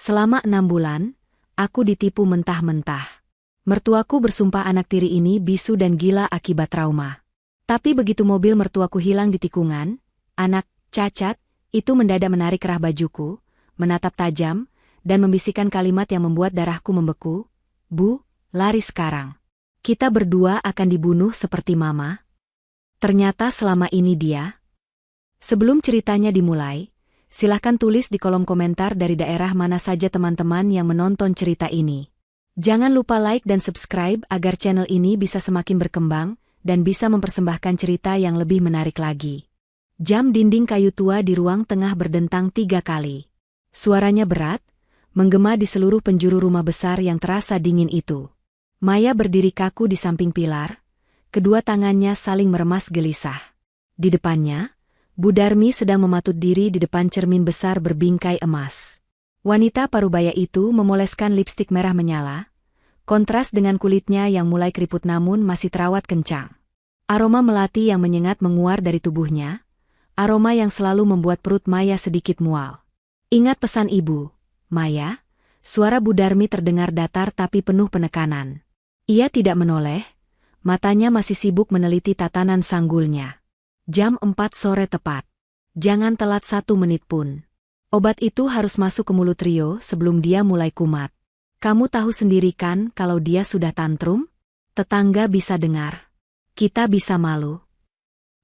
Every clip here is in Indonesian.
Selama 6 bulan, aku ditipu mentah-mentah. Mertuaku bersumpah anak tiri ini bisu dan gila akibat trauma. Tapi begitu mobil mertuaku hilang di tikungan, anak cacat itu mendadak menarik kerah bajuku, menatap tajam, dan membisikkan kalimat yang membuat darahku membeku. Bu, lari sekarang. Kita berdua akan dibunuh seperti mama. Ternyata selama ini dia. Sebelum ceritanya dimulai, silahkan tulis di kolom komentar dari daerah mana saja teman-teman yang menonton cerita ini. Jangan lupa like dan subscribe agar channel ini bisa semakin berkembang dan bisa mempersembahkan cerita yang lebih menarik lagi. Jam dinding kayu tua di ruang tengah berdentang 3 kali. Suaranya berat, menggema di seluruh penjuru rumah besar yang terasa dingin itu. Maya berdiri kaku di samping pilar, kedua tangannya saling meremas gelisah. Di depannya, Bu Darmi sedang mematut diri di depan cermin besar berbingkai emas. Wanita parubaya itu memoleskan lipstik merah menyala, kontras dengan kulitnya yang mulai keriput namun masih terawat kencang. Aroma melati yang menyengat menguar dari tubuhnya, aroma yang selalu membuat perut Maya sedikit mual. Ingat pesan ibu, Maya, suara Bu Darmi terdengar datar tapi penuh penekanan. Ia tidak menoleh, matanya masih sibuk meneliti tatanan sanggulnya. Jam 4 sore tepat. Jangan telat 1 menit pun. Obat itu harus masuk ke mulut Rio sebelum dia mulai kumat. Kamu tahu sendiri kan kalau dia sudah tantrum? Tetangga bisa dengar. Kita bisa malu.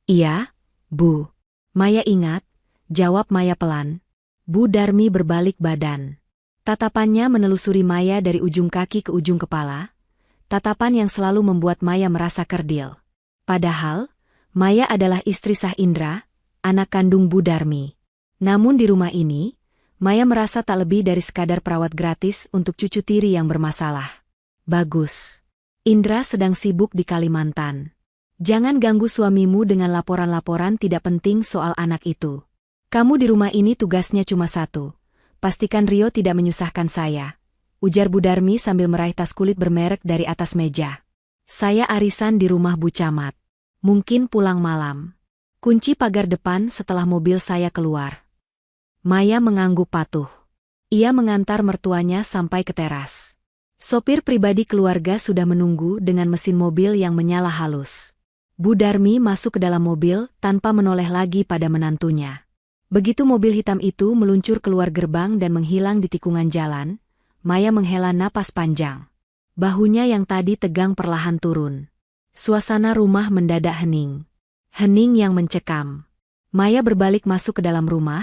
Iya, Bu. Maya ingat, jawab Maya pelan. Bu Darmi berbalik badan. Tatapannya menelusuri Maya dari ujung kaki ke ujung kepala. Tatapan yang selalu membuat Maya merasa kerdil. Padahal, Maya adalah istri sah Indra, anak kandung Bu Darmi. Namun di rumah ini, Maya merasa tak lebih dari sekadar perawat gratis untuk cucu tiri yang bermasalah. Bagus. Indra sedang sibuk di Kalimantan. Jangan ganggu suamimu dengan laporan-laporan tidak penting soal anak itu. Kamu di rumah ini tugasnya cuma satu. Pastikan Rio tidak menyusahkan saya, ujar Bu Darmi sambil meraih tas kulit bermerek dari atas meja. Saya arisan di rumah Bu Camat. Mungkin pulang malam. Kunci pagar depan setelah mobil saya keluar. Maya mengangguk patuh. Ia mengantar mertuanya sampai ke teras. Sopir pribadi keluarga sudah menunggu dengan mesin mobil yang menyala halus. Bu Darmi masuk ke dalam mobil tanpa menoleh lagi pada menantunya. Begitu mobil hitam itu meluncur keluar gerbang dan menghilang di tikungan jalan, Maya menghela napas panjang. Bahunya yang tadi tegang perlahan turun. Suasana rumah mendadak hening. Hening yang mencekam. Maya berbalik masuk ke dalam rumah,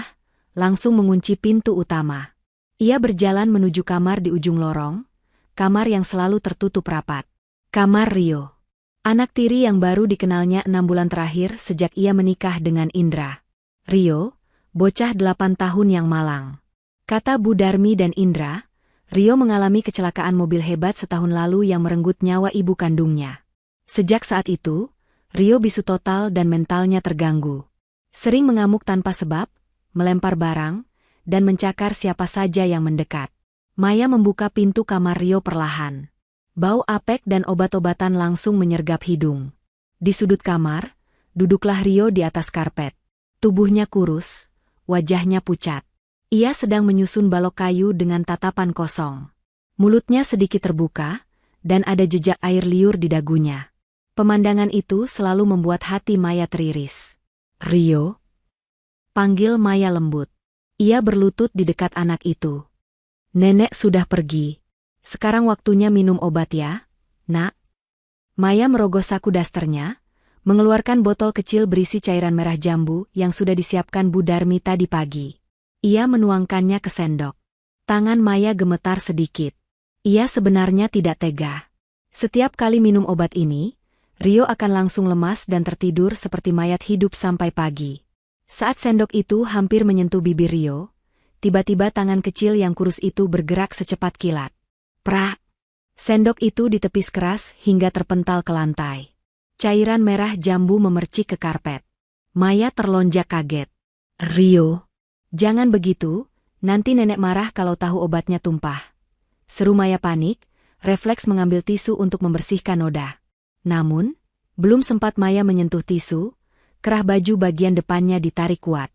langsung mengunci pintu utama. Ia berjalan menuju kamar di ujung lorong, kamar yang selalu tertutup rapat. Kamar Rio. Anak tiri yang baru dikenalnya 6 bulan terakhir sejak ia menikah dengan Indra. Rio, bocah 8 tahun yang malang. Kata Bu Darmi dan Indra, Rio mengalami kecelakaan mobil hebat setahun lalu yang merenggut nyawa ibu kandungnya. Sejak saat itu, Rio bisu total dan mentalnya terganggu. Sering mengamuk tanpa sebab, melempar barang, dan mencakar siapa saja yang mendekat. Maya membuka pintu kamar Rio perlahan. Bau apek dan obat-obatan langsung menyergap hidung. Di sudut kamar, duduklah Rio di atas karpet. Tubuhnya kurus, wajahnya pucat. Ia sedang menyusun balok kayu dengan tatapan kosong. Mulutnya sedikit terbuka, dan ada jejak air liur di dagunya. Pemandangan itu selalu membuat hati Maya teriris. Rio? Panggil Maya lembut. Ia berlutut di dekat anak itu. Nenek sudah pergi. Sekarang waktunya minum obat ya, nak. Maya merogoh saku dasternya, mengeluarkan botol kecil berisi cairan merah jambu yang sudah disiapkan Bu Darmi tadi pagi. Ia menuangkannya ke sendok. Tangan Maya gemetar sedikit. Ia sebenarnya tidak tega. Setiap kali minum obat ini, Rio akan langsung lemas dan tertidur seperti mayat hidup sampai pagi. Saat sendok itu hampir menyentuh bibir Rio, tiba-tiba tangan kecil yang kurus itu bergerak secepat kilat. Prak! Sendok itu ditepis keras hingga terpental ke lantai. Cairan merah jambu memercik ke karpet. Maya terlonjak kaget. Rio, jangan begitu, nanti nenek marah kalau tahu obatnya tumpah. Seru Maya panik, refleks mengambil tisu untuk membersihkan noda. Namun, belum sempat Maya menyentuh tisu, kerah baju bagian depannya ditarik kuat.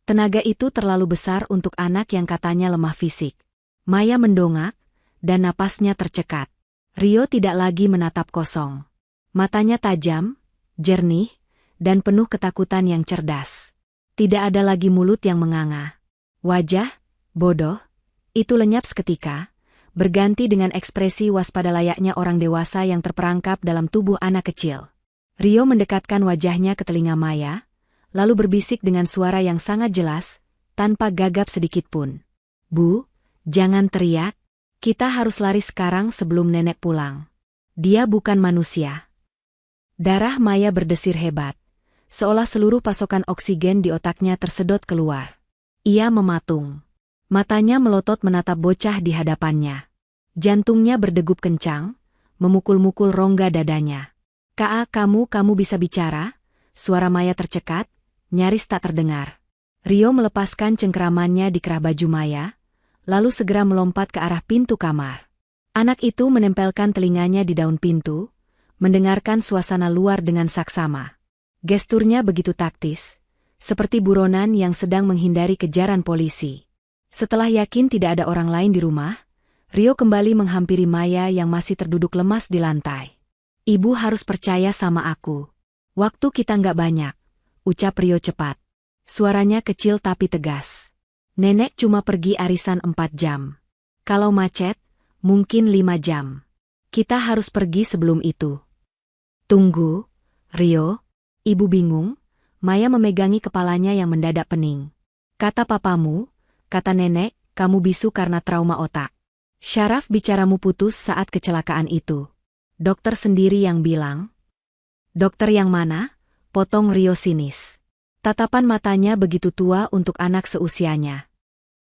Tenaga itu terlalu besar untuk anak yang katanya lemah fisik. Maya mendongak, dan napasnya tercekat. Rio tidak lagi menatap kosong. Matanya tajam, jernih, dan penuh ketakutan yang cerdas. Tidak ada lagi mulut yang menganga. Wajah, bodoh, itu lenyap seketika, berganti dengan ekspresi waspada layaknya orang dewasa yang terperangkap dalam tubuh anak kecil. Rio mendekatkan wajahnya ke telinga Maya, lalu berbisik dengan suara yang sangat jelas, tanpa gagap sedikitpun. Bu, jangan teriak, kita harus lari sekarang sebelum nenek pulang. Dia bukan manusia. Darah Maya berdesir hebat, seolah seluruh pasokan oksigen di otaknya tersedot keluar. Ia mematung. Matanya melotot menatap bocah di hadapannya. Jantungnya berdegup kencang, memukul-mukul rongga dadanya. Kamu bisa bicara? Suara Maya tercekat, nyaris tak terdengar. Rio melepaskan cengkeramannya di kerah baju Maya, lalu segera melompat ke arah pintu kamar. Anak itu menempelkan telinganya di daun pintu, mendengarkan suasana luar dengan saksama. Gesturnya begitu taktis, seperti buronan yang sedang menghindari kejaran polisi. Setelah yakin tidak ada orang lain di rumah, Rio kembali menghampiri Maya yang masih terduduk lemas di lantai. Ibu harus percaya sama aku. Waktu kita nggak banyak, ucap Rio cepat. Suaranya kecil tapi tegas. Nenek cuma pergi arisan 4 jam. Kalau macet, mungkin 5 jam. Kita harus pergi sebelum itu. Tunggu, Rio. Ibu bingung. Maya memegangi kepalanya yang mendadak pening. Kata papamu, kata nenek, kamu bisu karena trauma otak. Syaraf bicaramu putus saat kecelakaan itu. Dokter sendiri yang bilang. Dokter yang mana? Potong Rio sinis. Tatapan matanya begitu tua untuk anak seusianya.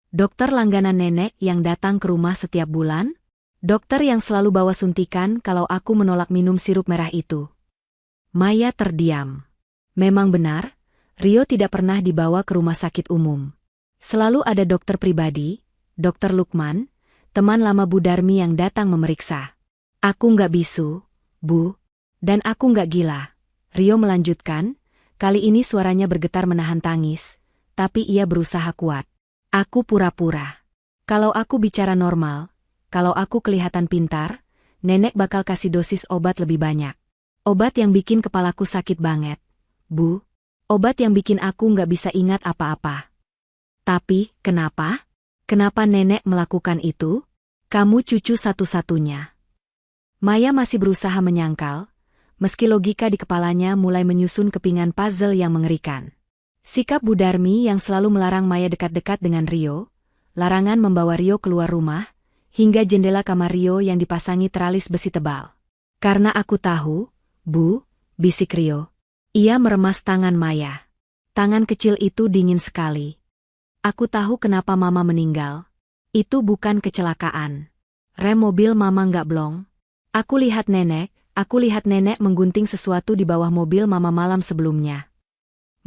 Dokter langganan nenek yang datang ke rumah setiap bulan? Dokter yang selalu bawa suntikan kalau aku menolak minum sirup merah itu. Maya terdiam. Memang benar, Rio tidak pernah dibawa ke rumah sakit umum. Selalu ada dokter pribadi, Dokter Lukman, teman lama Bu Darmi yang datang memeriksa. Aku nggak bisu, Bu. Dan aku nggak gila. Rio melanjutkan, kali ini suaranya bergetar menahan tangis, tapi ia berusaha kuat. Aku pura-pura. Kalau aku bicara normal, kalau aku kelihatan pintar, nenek bakal kasih dosis obat lebih banyak. Obat yang bikin kepalaku sakit banget, Bu. Obat yang bikin aku nggak bisa ingat apa-apa. Tapi, kenapa? Kenapa nenek melakukan itu? Kamu cucu satu-satunya. Maya masih berusaha menyangkal, meski logika di kepalanya mulai menyusun kepingan puzzle yang mengerikan. Sikap Bu Darmi yang selalu melarang Maya dekat-dekat dengan Rio, larangan membawa Rio keluar rumah, hingga jendela kamar Rio yang dipasangi teralis besi tebal. Karena aku tahu, Bu, bisik Rio. Ia meremas tangan Maya. Tangan kecil itu dingin sekali. Aku tahu kenapa Mama meninggal. Itu bukan kecelakaan. Rem mobil Mama nggak blong. Aku lihat nenek menggunting sesuatu di bawah mobil Mama malam sebelumnya.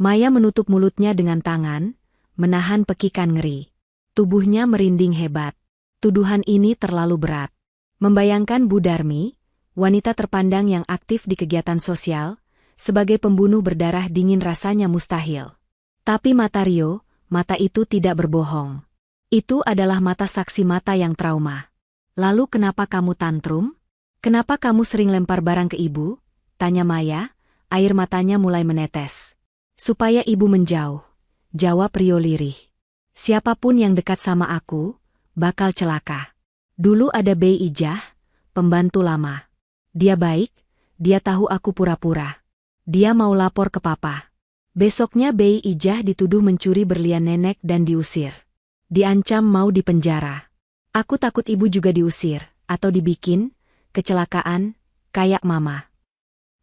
Maya menutup mulutnya dengan tangan, menahan pekikan ngeri. Tubuhnya merinding hebat. Tuduhan ini terlalu berat. Membayangkan Bu Darmi, wanita terpandang yang aktif di kegiatan sosial, sebagai pembunuh berdarah dingin rasanya mustahil. Tapi mata Rio, mata itu tidak berbohong. Itu adalah mata saksi mata yang trauma. Lalu kenapa kamu tantrum? Kenapa kamu sering lempar barang ke ibu? Tanya Maya, air matanya mulai menetes. Supaya ibu menjauh, jawab Rio lirih. Siapapun yang dekat sama aku, bakal celaka. Dulu ada Bei Ijah, pembantu lama. Dia baik, dia tahu aku pura-pura. Dia mau lapor ke papa. Besoknya Bei Ijah dituduh mencuri berlian nenek dan diusir. Diancam mau dipenjara. Aku takut ibu juga diusir, atau dibikin kecelakaan, kayak Mama.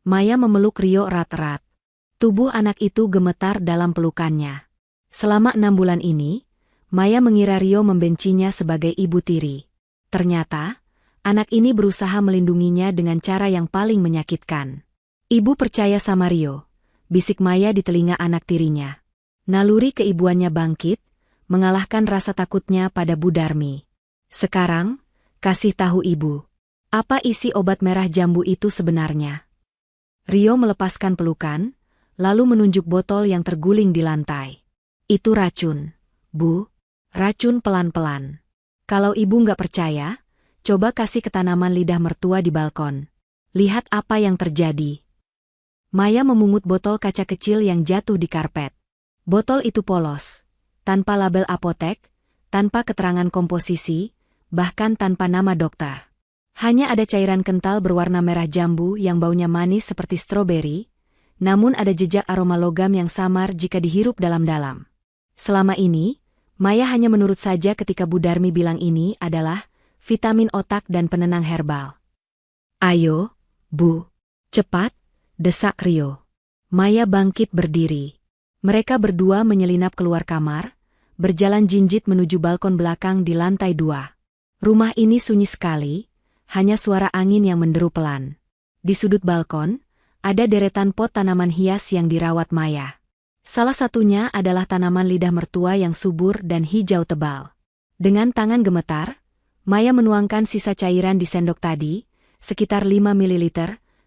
Maya memeluk Rio erat-erat. Tubuh anak itu gemetar dalam pelukannya. Selama 6 bulan ini, Maya mengira Rio membencinya sebagai ibu tiri. Ternyata, anak ini berusaha melindunginya dengan cara yang paling menyakitkan. Ibu percaya sama Rio, bisik Maya di telinga anak tirinya. Naluri keibuannya bangkit, mengalahkan rasa takutnya pada Bu Darmi. Sekarang, kasih tahu ibu. Apa isi obat merah jambu itu sebenarnya? Rio melepaskan pelukan, lalu menunjuk botol yang terguling di lantai. Itu racun, Bu. Racun pelan-pelan. Kalau ibu nggak percaya, coba kasih ke tanaman lidah mertua di balkon. Lihat apa yang terjadi. Maya memungut botol kaca kecil yang jatuh di karpet. Botol itu polos, tanpa label apotek, tanpa keterangan komposisi, bahkan tanpa nama dokter. Hanya ada cairan kental berwarna merah jambu yang baunya manis seperti stroberi, namun ada jejak aroma logam yang samar jika dihirup dalam-dalam. Selama ini, Maya hanya menurut saja ketika Bu Darmi bilang ini adalah vitamin otak dan penenang herbal. "Ayo, Bu. Cepat," desak Rio. Maya bangkit berdiri. Mereka berdua menyelinap keluar kamar, berjalan jinjit menuju balkon belakang di lantai 2. Rumah ini sunyi sekali, hanya suara angin yang menderu pelan. Di sudut balkon, ada deretan pot tanaman hias yang dirawat Maya. Salah satunya adalah tanaman lidah mertua yang subur dan hijau tebal. Dengan tangan gemetar, Maya menuangkan sisa cairan di sendok tadi, sekitar 5 ml,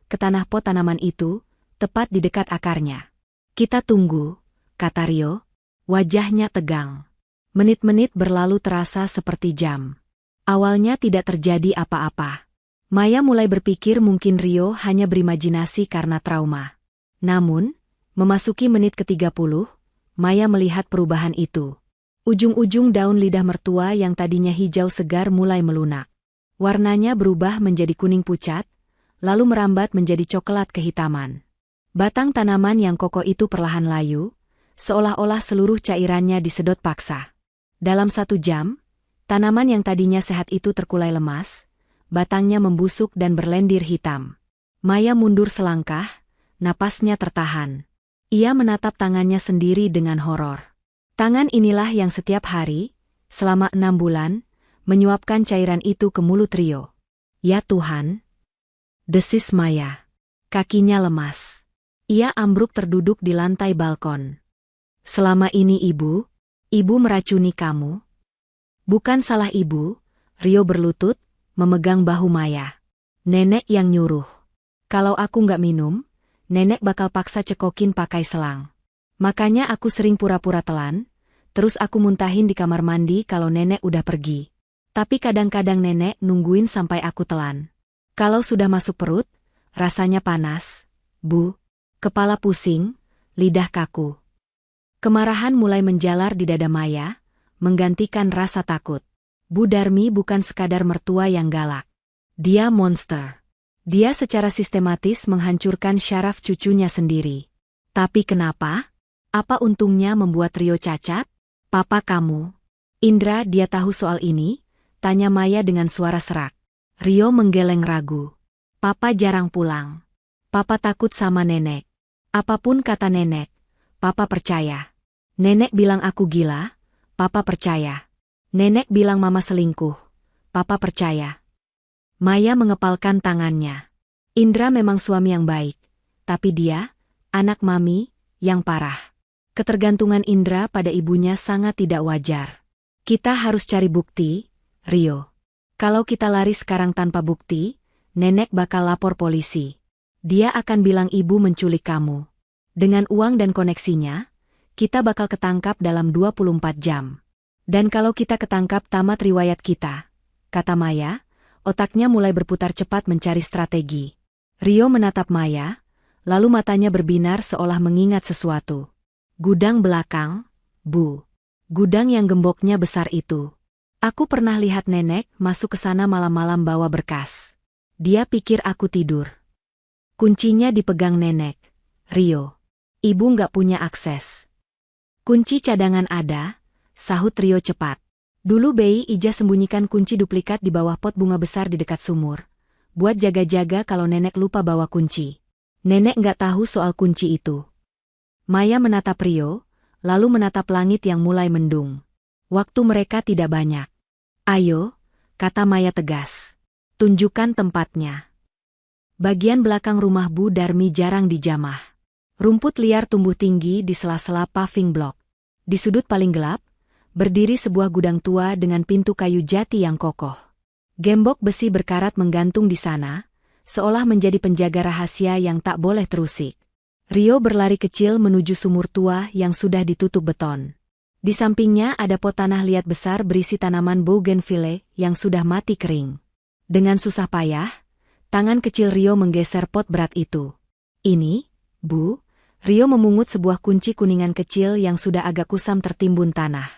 ke tanah pot tanaman itu, tepat di dekat akarnya. "Kita tunggu," kata Rio. Wajahnya tegang. Menit-menit berlalu terasa seperti jam. Awalnya tidak terjadi apa-apa. Maya mulai berpikir mungkin Rio hanya berimajinasi karena trauma. Namun, memasuki menit ke-30, Maya melihat perubahan itu. Ujung-ujung daun lidah mertua yang tadinya hijau segar mulai melunak. Warnanya berubah menjadi kuning pucat, lalu merambat menjadi coklat kehitaman. Batang tanaman yang kokoh itu perlahan layu, seolah-olah seluruh cairannya disedot paksa. Dalam 1 jam, tanaman yang tadinya sehat itu terkulai lemas, batangnya membusuk dan berlendir hitam. Maya mundur selangkah, napasnya tertahan. Ia menatap tangannya sendiri dengan horor. Tangan inilah yang setiap hari, selama 6 bulan, menyuapkan cairan itu ke mulut Rio. "Ya Tuhan!" desis Maya. Kakinya lemas. Ia ambruk terduduk di lantai balkon. "Selama ini ibu meracuni kamu?" "Bukan salah ibu," Rio berlutut, memegang bahu Maya. "Nenek yang nyuruh. Kalau aku nggak minum, nenek bakal paksa cekokin pakai selang. Makanya aku sering pura-pura telan, terus aku muntahin di kamar mandi kalau nenek udah pergi. Tapi kadang-kadang nenek nungguin sampai aku telan. Kalau sudah masuk perut, rasanya panas, Bu. Kepala pusing, lidah kaku." Kemarahan mulai menjalar di dada Maya, menggantikan rasa takut. Bu Darmi bukan sekadar mertua yang galak. Dia monster. Dia secara sistematis menghancurkan syaraf cucunya sendiri. Tapi kenapa? Apa untungnya membuat Rio cacat? "Papa kamu." "Indra, dia tahu soal ini?" tanya Maya dengan suara serak. Rio menggeleng ragu. "Papa jarang pulang. Papa takut sama nenek. Apapun kata nenek, Papa percaya. Nenek bilang aku gila, Papa percaya. Nenek bilang Mama selingkuh, Papa percaya." Maya mengepalkan tangannya. Indra memang suami yang baik, tapi dia, anak Mami, yang parah. Ketergantungan Indra pada ibunya sangat tidak wajar. "Kita harus cari bukti, Rio. Kalau kita lari sekarang tanpa bukti, nenek bakal lapor polisi. Dia akan bilang ibu menculik kamu. Dengan uang dan koneksinya, kita bakal ketangkap dalam 24 jam. Dan kalau kita ketangkap tamat riwayat kita," kata Maya, otaknya mulai berputar cepat mencari strategi. Rio menatap Maya, lalu matanya berbinar seolah mengingat sesuatu. "Gudang belakang, Bu. Gudang yang gemboknya besar itu. Aku pernah lihat nenek masuk ke sana malam-malam bawa berkas. Dia pikir aku tidur. Kuncinya dipegang nenek, Rio. Ibu nggak punya akses." "Kunci cadangan ada," sahut Rio cepat. "Dulu Bei Ija sembunyikan kunci duplikat di bawah pot bunga besar di dekat sumur. Buat jaga-jaga kalau nenek lupa bawa kunci. Nenek nggak tahu soal kunci itu." Maya menatap Rio, lalu menatap langit yang mulai mendung. Waktu mereka tidak banyak. "Ayo," kata Maya tegas. "Tunjukkan tempatnya." Bagian belakang rumah Bu Darmi jarang dijamah. Rumput liar tumbuh tinggi di sela-sela paving block. Di sudut paling gelap, berdiri sebuah gudang tua dengan pintu kayu jati yang kokoh. Gembok besi berkarat menggantung di sana, seolah menjadi penjaga rahasia yang tak boleh terusik. Rio berlari kecil menuju sumur tua yang sudah ditutup beton. Di sampingnya ada pot tanah liat besar berisi tanaman bougainville yang sudah mati kering. Dengan susah payah, tangan kecil Rio menggeser pot berat itu. Ini, Bu, Rio memungut sebuah kunci kuningan kecil yang sudah agak kusam tertimbun tanah.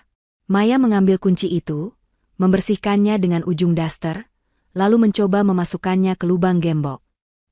Maya mengambil kunci itu, membersihkannya dengan ujung daster, lalu mencoba memasukkannya ke lubang gembok.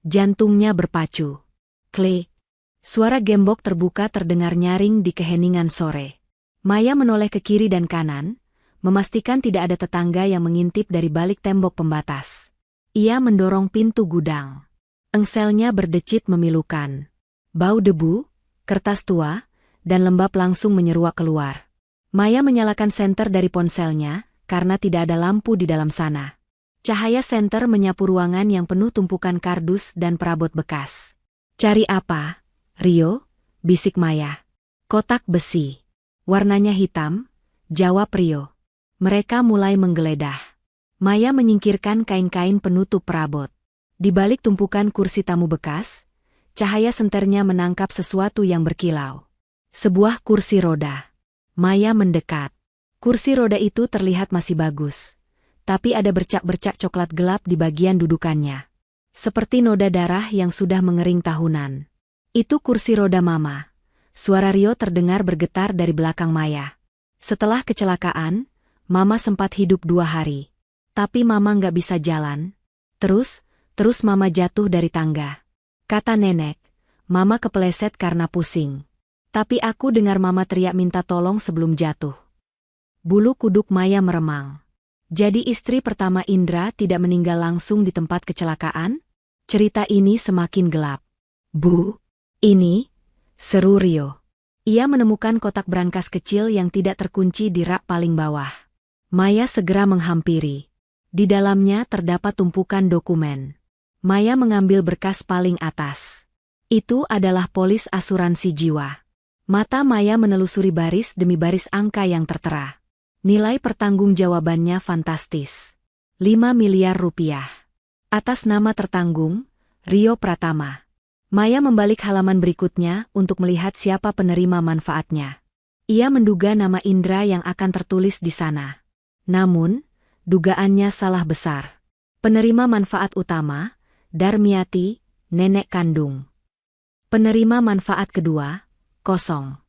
Jantungnya berpacu. Klik. Suara gembok terbuka terdengar nyaring di keheningan sore. Maya menoleh ke kiri dan kanan, memastikan tidak ada tetangga yang mengintip dari balik tembok pembatas. Ia mendorong pintu gudang. Engselnya berdecit memilukan. Bau debu, kertas tua, dan lembab langsung menyeruak keluar. Maya menyalakan senter dari ponselnya, karena tidak ada lampu di dalam sana. Cahaya senter menyapu ruangan yang penuh tumpukan kardus dan perabot bekas. "Cari apa, Rio?" bisik Maya. "Kotak besi. Warnanya hitam," jawab Rio. Mereka mulai menggeledah. Maya menyingkirkan kain-kain penutup perabot. Di balik tumpukan kursi tamu bekas, cahaya senternya menangkap sesuatu yang berkilau. Sebuah kursi roda. Maya mendekat. Kursi roda itu terlihat masih bagus, tapi ada bercak-bercak coklat gelap di bagian dudukannya. Seperti noda darah yang sudah mengering tahunan. "Itu kursi roda Mama." Suara Rio terdengar bergetar dari belakang Maya. "Setelah kecelakaan, Mama sempat hidup 2 hari. Tapi Mama nggak bisa jalan. Terus Mama jatuh dari tangga. Kata nenek, Mama kepleset karena pusing. Tapi aku dengar Mama teriak minta tolong sebelum jatuh." Bulu kuduk Maya meremang. Jadi istri pertama Indra tidak meninggal langsung di tempat kecelakaan? Cerita ini semakin gelap. "Bu, ini," seru Rio. Ia menemukan kotak brankas kecil yang tidak terkunci di rak paling bawah. Maya segera menghampiri. Di dalamnya terdapat tumpukan dokumen. Maya mengambil berkas paling atas. Itu adalah polis asuransi jiwa. Mata Maya menelusuri baris demi baris angka yang tertera. Nilai pertanggungjawabannya fantastis. 5 miliar rupiah. Atas nama tertanggung, Rio Pratama. Maya membalik halaman berikutnya untuk melihat siapa penerima manfaatnya. Ia menduga nama Indra yang akan tertulis di sana. Namun, dugaannya salah besar. Penerima manfaat utama, Darmiati, nenek kandung. Penerima manfaat kedua, kosong.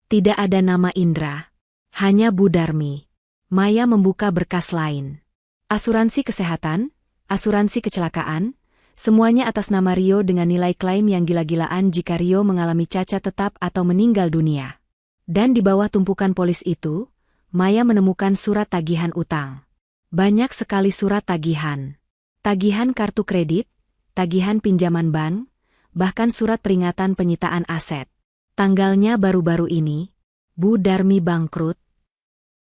Tidak ada nama Indra, hanya Bu Darmi. Maya membuka berkas lain. Asuransi kesehatan, asuransi kecelakaan, semuanya atas nama Rio dengan nilai klaim yang gila-gilaan jika Rio mengalami cacat tetap atau meninggal dunia. Dan di bawah tumpukan polis itu, Maya menemukan surat tagihan utang. Banyak sekali surat tagihan. Tagihan kartu kredit, tagihan pinjaman bank, bahkan surat peringatan penyitaan aset. Tanggalnya baru-baru ini, Bu Darmi bangkrut.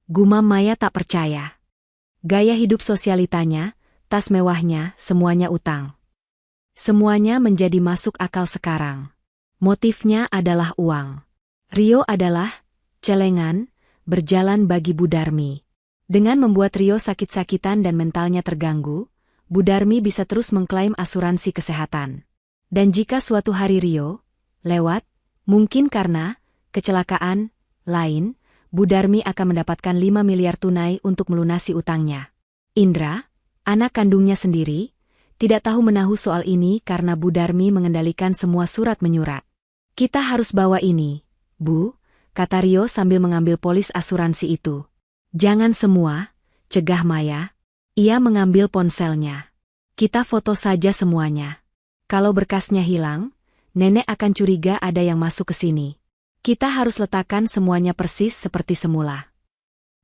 Gumam Maya tak percaya. Gaya hidup sosialitanya, tas mewahnya, semuanya utang. Semuanya menjadi masuk akal sekarang. Motifnya adalah uang. Rio adalah celengan, berjalan bagi Bu Darmi. Dengan membuat Rio sakit-sakitan dan mentalnya terganggu, Bu Darmi bisa terus mengklaim asuransi kesehatan. Dan jika suatu hari Rio lewat, mungkin karena kecelakaan lain, Bu Darmi akan mendapatkan 5 miliar tunai untuk melunasi utangnya. Indra, anak kandungnya sendiri, tidak tahu menahu soal ini karena Bu Darmi mengendalikan semua surat menyurat. "Kita harus bawa ini, Bu," kata Rio sambil mengambil polis asuransi itu. "Jangan semua," cegah Maya. Ia mengambil ponselnya. "Kita foto saja semuanya. Kalau berkasnya hilang, nenek akan curiga ada yang masuk ke sini. Kita harus letakkan semuanya persis seperti semula."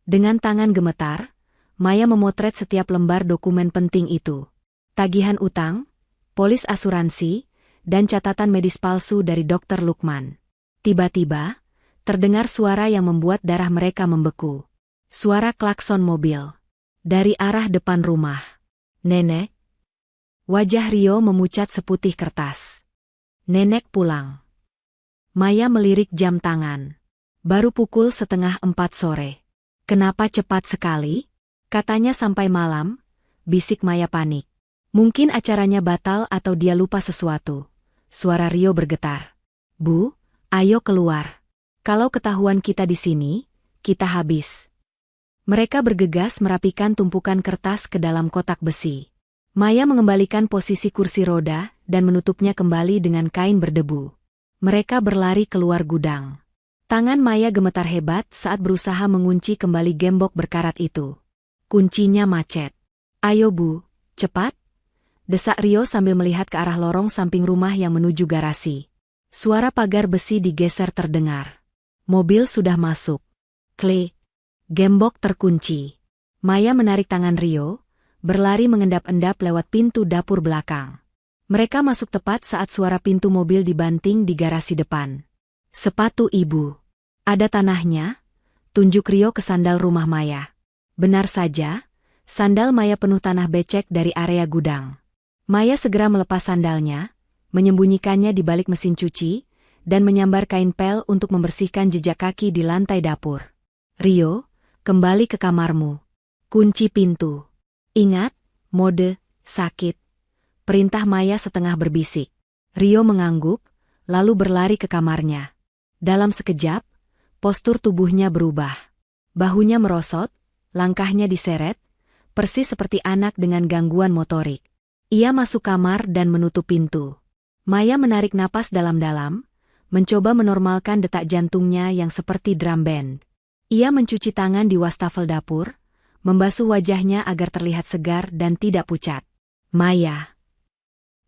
Dengan tangan gemetar, Maya memotret setiap lembar dokumen penting itu. Tagihan utang, polis asuransi, dan catatan medis palsu dari Dr. Lukman. Tiba-tiba, terdengar suara yang membuat darah mereka membeku. Suara klakson mobil. Dari arah depan rumah. "Nenek." Wajah Rio memucat seputih kertas. "Nenek pulang." Maya melirik jam tangan. Baru pukul 3:30 sore. "Kenapa cepat sekali?" Katanya sampai malam, bisik Maya panik. Mungkin acaranya batal atau dia lupa sesuatu. Suara Rio bergetar. "Bu, ayo keluar. Kalau ketahuan kita di sini, kita habis. Mereka bergegas merapikan tumpukan kertas ke dalam kotak besi. Maya mengembalikan posisi kursi roda dan menutupnya kembali dengan kain berdebu. Mereka berlari keluar gudang. Tangan Maya gemetar hebat saat berusaha mengunci kembali gembok berkarat itu. Kuncinya macet. "Ayo Bu, cepat!" desak Rio sambil melihat ke arah lorong samping rumah yang menuju garasi. Suara pagar besi digeser terdengar. Mobil sudah masuk. Klik. Gembok terkunci. Maya menarik tangan Rio, berlari mengendap-endap lewat pintu dapur belakang. Mereka masuk tepat saat suara pintu mobil dibanting di garasi depan. "Sepatu Ibu. Ada tanahnya?" tunjuk Rio ke sandal rumah Maya. Benar saja, sandal Maya penuh tanah becek dari area gudang. Maya segera melepas sandalnya, menyembunyikannya di balik mesin cuci, dan menyambar kain pel untuk membersihkan jejak kaki di lantai dapur. "Rio, kembali ke kamarmu. Kunci pintu. Ingat, mode sakit," perintah Maya setengah berbisik. Rio mengangguk, lalu berlari ke kamarnya. Dalam sekejap, postur tubuhnya berubah. Bahunya merosot, langkahnya diseret, persis seperti anak dengan gangguan motorik. Ia masuk kamar dan menutup pintu. Maya menarik napas dalam-dalam, mencoba menormalkan detak jantungnya yang seperti drum band. Ia mencuci tangan di wastafel dapur, membasuh wajahnya agar terlihat segar dan tidak pucat. "Maya."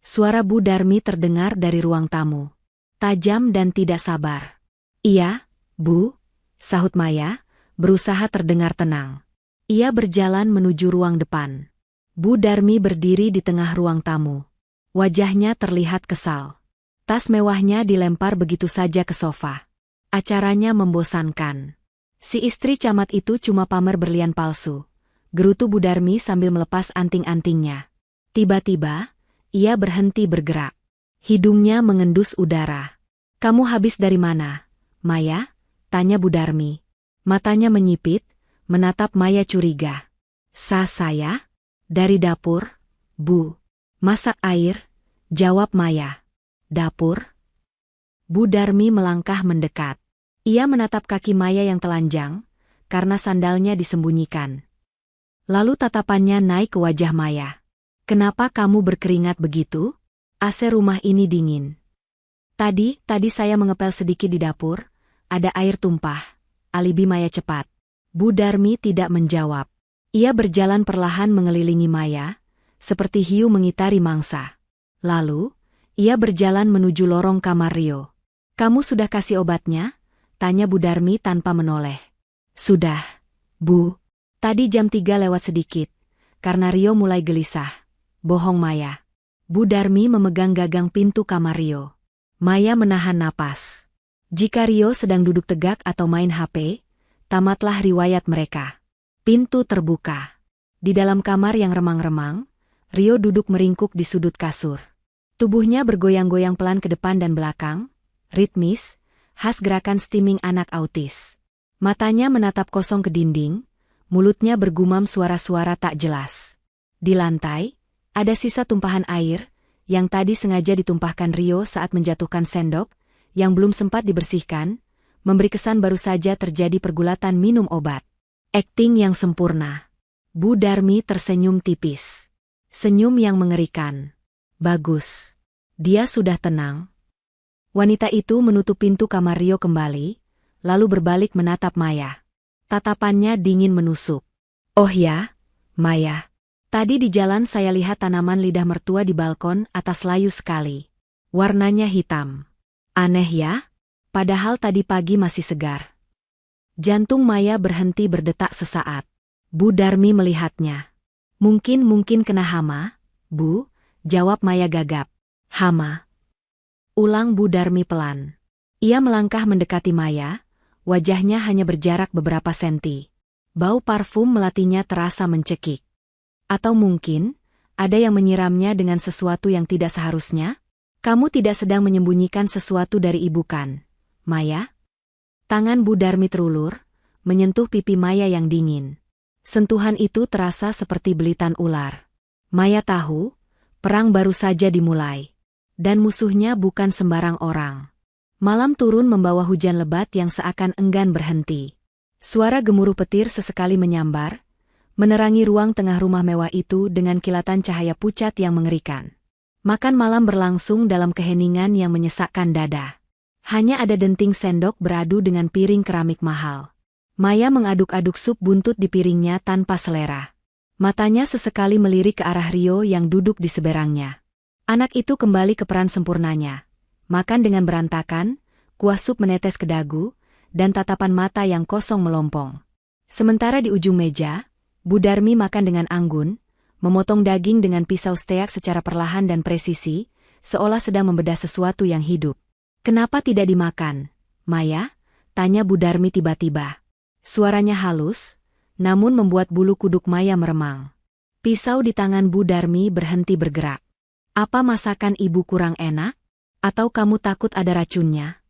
Suara Bu Darmi terdengar dari ruang tamu. Tajam dan tidak sabar. "Iya, Bu," sahut Maya, berusaha terdengar tenang. Ia berjalan menuju ruang depan. Bu Darmi berdiri di tengah ruang tamu. Wajahnya terlihat kesal. Tas mewahnya dilempar begitu saja ke sofa. Acaranya membosankan. Si istri camat itu cuma pamer berlian palsu, gerutu Bu Darmi sambil melepas anting-antingnya. Tiba-tiba, ia berhenti bergerak. Hidungnya mengendus udara. "Kamu habis dari mana, Maya?" tanya Bu Darmi. Matanya menyipit, menatap Maya curiga. Saya? Dari dapur, Bu." "Masak air," jawab Maya. "Dapur?" Bu Darmi melangkah mendekat. Ia menatap kaki Maya yang telanjang, karena sandalnya disembunyikan. Lalu tatapannya naik ke wajah Maya. "Kenapa kamu berkeringat begitu? AC rumah ini dingin." Tadi saya mengepel sedikit di dapur, ada air tumpah," alibi Maya cepat. Bu Darmi tidak menjawab. Ia berjalan perlahan mengelilingi Maya, seperti hiu mengitari mangsa. Lalu, ia berjalan menuju lorong kamar Rio. "Kamu sudah kasih obatnya?" tanya Bu Darmi tanpa menoleh. "Sudah, Bu. Tadi jam 3 lewat sedikit, karena Rio mulai gelisah." "Bohong Maya." Bu Darmi memegang gagang pintu kamar Rio. Maya menahan napas. Jika Rio sedang duduk tegak atau main HP, tamatlah riwayat mereka. Pintu terbuka. Di dalam kamar yang remang-remang, Rio duduk meringkuk di sudut kasur. Tubuhnya bergoyang-goyang pelan ke depan dan belakang, ritmis, khas gerakan steaming anak autis. Matanya menatap kosong ke dinding, mulutnya bergumam suara-suara tak jelas. Di lantai, ada sisa tumpahan air, yang tadi sengaja ditumpahkan Rio saat menjatuhkan sendok, yang belum sempat dibersihkan, memberi kesan baru saja terjadi pergulatan minum obat. Akting yang sempurna. Bu Darmi tersenyum tipis. Senyum yang mengerikan. Bagus. Dia sudah tenang. Wanita itu menutup pintu kamar Rio kembali, lalu berbalik menatap Maya. Tatapannya dingin menusuk. "Oh ya, Maya. Tadi di jalan saya lihat tanaman lidah mertua di balkon atas layu sekali. Warnanya hitam. Aneh ya? Padahal tadi pagi masih segar." Jantung Maya berhenti berdetak sesaat. Bu Darmi melihatnya. Mungkin kena hama, Bu," jawab Maya gagap. "Hama?" ulang Bu Darmi pelan. Ia melangkah mendekati Maya, wajahnya hanya berjarak beberapa senti. Bau parfum melatinya terasa mencekik. Atau mungkin, ada yang menyiramnya dengan sesuatu yang tidak seharusnya? "Kamu tidak sedang menyembunyikan sesuatu dari Ibu kan, Maya?" Tangan Bu Darmi terulur, menyentuh pipi Maya yang dingin. Sentuhan itu terasa seperti belitan ular. Maya tahu, perang baru saja dimulai. Dan musuhnya bukan sembarang orang. Malam turun membawa hujan lebat yang seakan enggan berhenti. Suara gemuruh petir sesekali menyambar, menerangi ruang tengah rumah mewah itu dengan kilatan cahaya pucat yang mengerikan. Makan malam berlangsung dalam keheningan yang menyesakkan dada. Hanya ada denting sendok beradu dengan piring keramik mahal. Maya mengaduk-aduk sup buntut di piringnya tanpa selera. Matanya sesekali melirik ke arah Rio yang duduk di seberangnya. Anak itu kembali ke peran sempurnanya. Makan dengan berantakan, kuah sup menetes ke dagu, dan tatapan mata yang kosong melompong. Sementara di ujung meja, Bu Darmi makan dengan anggun, memotong daging dengan pisau steak secara perlahan dan presisi, seolah sedang membedah sesuatu yang hidup. "Kenapa tidak dimakan, Maya?" tanya Bu Darmi tiba-tiba. Suaranya halus, namun membuat bulu kuduk Maya meremang. Pisau di tangan Bu Darmi berhenti bergerak. "Apa masakan ibu kurang enak? Atau kamu takut ada racunnya?"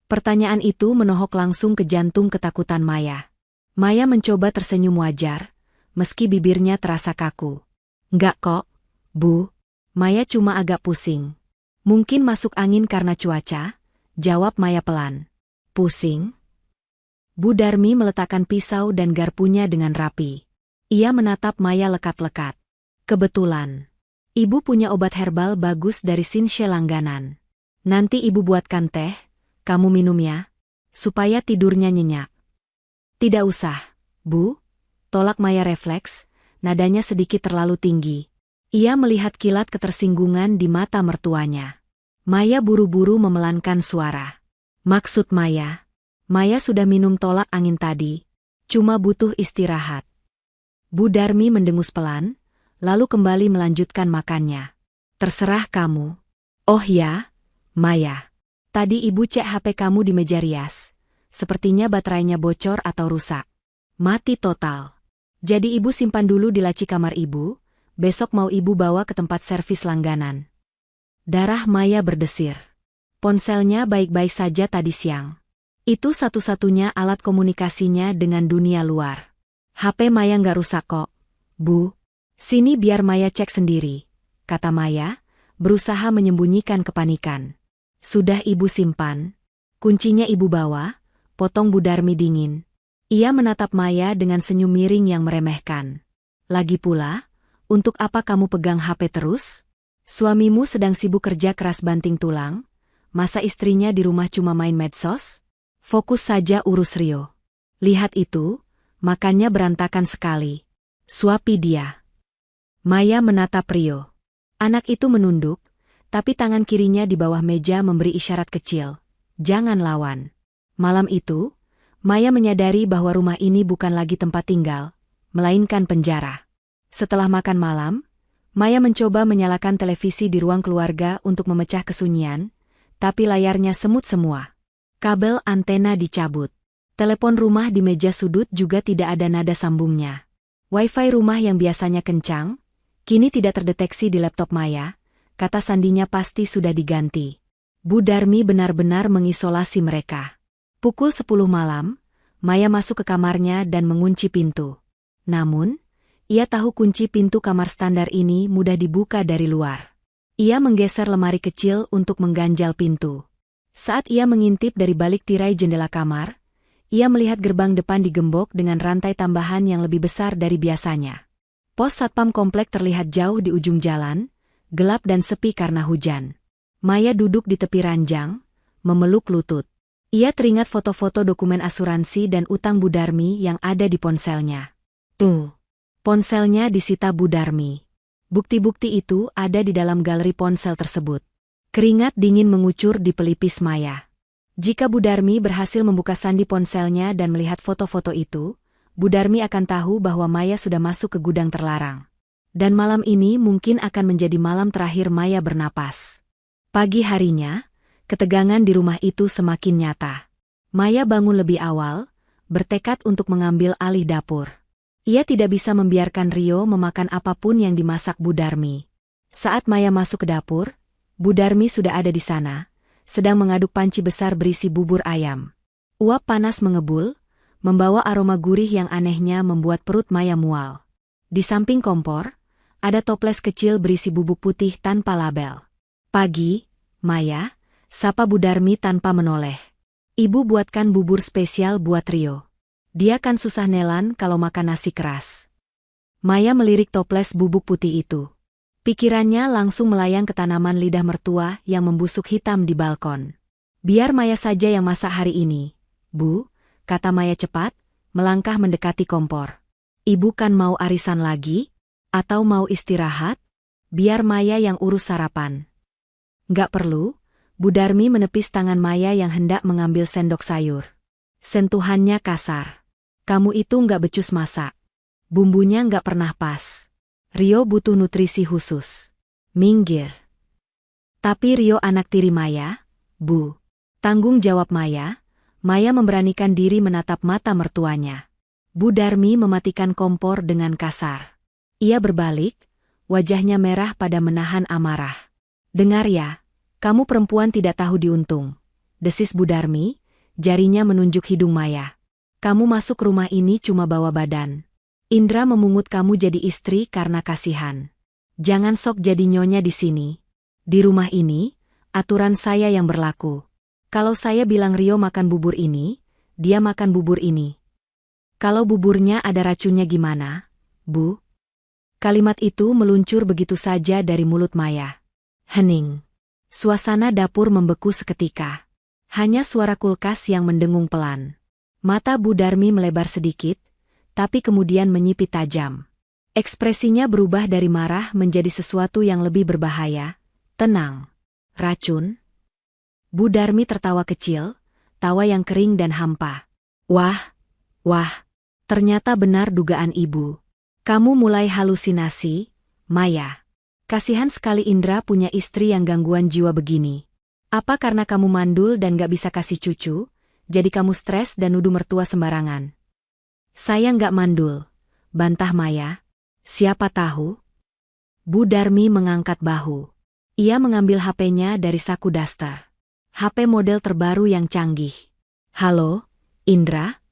Pertanyaan itu menohok langsung ke jantung ketakutan Maya. Maya mencoba tersenyum wajar, meski bibirnya terasa kaku. "Enggak kok, Bu. Maya cuma agak pusing. Mungkin masuk angin karena cuaca," jawab Maya pelan. "Pusing?" Bu Darmi meletakkan pisau dan garpunya dengan rapi. Ia menatap Maya lekat-lekat. "Kebetulan. Ibu punya obat herbal bagus dari Sinshe langganan. Nanti ibu buatkan teh, kamu minum ya, supaya tidurnya nyenyak." "Tidak usah, Bu," tolak Maya refleks, nadanya sedikit terlalu tinggi. Ia melihat kilat ketersinggungan di mata mertuanya. Maya buru-buru memelankan suara. "Maksud Maya sudah minum tolak angin tadi, cuma butuh istirahat." Bu Darmi mendengus pelan, lalu kembali melanjutkan makannya. "Terserah kamu." "Oh ya, Maya. Tadi ibu cek HP kamu di meja rias. Sepertinya baterainya bocor atau rusak. Mati total. Jadi ibu simpan dulu di laci kamar ibu, besok mau ibu bawa ke tempat servis langganan." Darah Maya berdesir. Ponselnya baik-baik saja tadi siang. Itu satu-satunya alat komunikasinya dengan dunia luar. "HP Maya nggak rusak kok, Bu. Sini biar Maya cek sendiri," kata Maya, berusaha menyembunyikan kepanikan. "Sudah ibu simpan. Kuncinya ibu bawa," potong Bu Darmi dingin. Ia menatap Maya dengan senyum miring yang meremehkan. "Lagi pula, untuk apa kamu pegang HP terus? Suamimu sedang sibuk kerja keras banting tulang, masa istrinya di rumah cuma main medsos? Fokus saja urus Rio. Lihat itu, makannya berantakan sekali. Suapi dia." Maya menatap Rio. Anak itu menunduk, tapi tangan kirinya di bawah meja memberi isyarat kecil. "Jangan lawan." Malam itu, Maya menyadari bahwa rumah ini bukan lagi tempat tinggal, melainkan penjara. Setelah makan malam, Maya mencoba menyalakan televisi di ruang keluarga untuk memecah kesunyian, tapi layarnya semut semua. Kabel antena dicabut. Telepon rumah di meja sudut juga tidak ada nada sambungnya. Wi-Fi rumah yang biasanya kencang, kini tidak terdeteksi di laptop Maya, kata sandinya pasti sudah diganti. Bu Darmi benar-benar mengisolasi mereka. Pukul 10 malam, Maya masuk ke kamarnya dan mengunci pintu. Namun, ia tahu kunci pintu kamar standar ini mudah dibuka dari luar. Ia menggeser lemari kecil untuk mengganjal pintu. Saat ia mengintip dari balik tirai jendela kamar, ia melihat gerbang depan digembok dengan rantai tambahan yang lebih besar dari biasanya. Pos satpam komplek terlihat jauh di ujung jalan, gelap dan sepi karena hujan. Maya duduk di tepi ranjang, memeluk lutut. Ia teringat foto-foto dokumen asuransi dan utang Bu Darmi yang ada di ponselnya. Ponselnya disita Bu Darmi. Bukti-bukti itu ada di dalam galeri ponsel tersebut. Keringat dingin mengucur di pelipis Maya. Jika Bu Darmi berhasil membuka sandi ponselnya dan melihat foto-foto itu, Bu Darmi akan tahu bahwa Maya sudah masuk ke gudang terlarang. Dan malam ini mungkin akan menjadi malam terakhir Maya bernapas. Pagi harinya, ketegangan di rumah itu semakin nyata. Maya bangun lebih awal, bertekad untuk mengambil alih dapur. Ia tidak bisa membiarkan Rio memakan apapun yang dimasak Bu Darmi. Saat Maya masuk ke dapur, Bu Darmi sudah ada di sana, sedang mengaduk panci besar berisi bubur ayam. Uap panas mengebul, membawa aroma gurih yang anehnya membuat perut Maya mual. Di samping kompor, ada toples kecil berisi bubuk putih tanpa label. "Pagi, Maya," sapa Bu Darmi tanpa menoleh. "Ibu buatkan bubur spesial buat Rio." Dia kan susah nelan kalau makan nasi keras. Maya melirik toples bubuk putih itu. Pikirannya langsung melayang ke tanaman lidah mertua yang membusuk hitam di balkon. Biar Maya saja yang masak hari ini, Bu, kata Maya cepat, melangkah mendekati kompor. Ibu kan mau arisan lagi? Atau mau istirahat? Biar Maya yang urus sarapan. Nggak perlu, Bu Darmi menepis tangan Maya yang hendak mengambil sendok sayur. Sentuhannya kasar. Kamu itu nggak becus masak. Bumbunya nggak pernah pas. Rio butuh nutrisi khusus. Minggir. Tapi Rio anak tiri Maya, Bu. Tanggung jawab Maya. Maya memberanikan diri menatap mata mertuanya. Bu Darmi mematikan kompor dengan kasar. Ia berbalik, wajahnya merah pada menahan amarah. Dengar ya, kamu perempuan tidak tahu diuntung. Desis Bu Darmi, jarinya menunjuk hidung Maya. Kamu masuk rumah ini cuma bawa badan. Indra memungut kamu jadi istri karena kasihan. Jangan sok jadi nyonya di sini. Di rumah ini, aturan saya yang berlaku. Kalau saya bilang Rio makan bubur ini, dia makan bubur ini. Kalau buburnya ada racunnya gimana, Bu? Kalimat itu meluncur begitu saja dari mulut Maya. Hening. Suasana dapur membeku seketika. Hanya suara kulkas yang mendengung pelan. Mata Bu Darmi melebar sedikit, tapi kemudian menyipit tajam. Ekspresinya berubah dari marah menjadi sesuatu yang lebih berbahaya. Tenang. Racun? Bu Darmi tertawa kecil, tawa yang kering dan hampa. Wah, ternyata benar dugaan ibu. Kamu mulai halusinasi, Maya. Kasihan sekali Indra punya istri yang gangguan jiwa begini. Apa karena kamu mandul dan gak bisa kasih cucu, jadi kamu stres dan nuduh mertua sembarangan? Saya gak mandul, bantah Maya. Siapa tahu? Bu Darmi mengangkat bahu. Ia mengambil HP-nya dari saku daster. HP model terbaru yang canggih. Halo, Indra?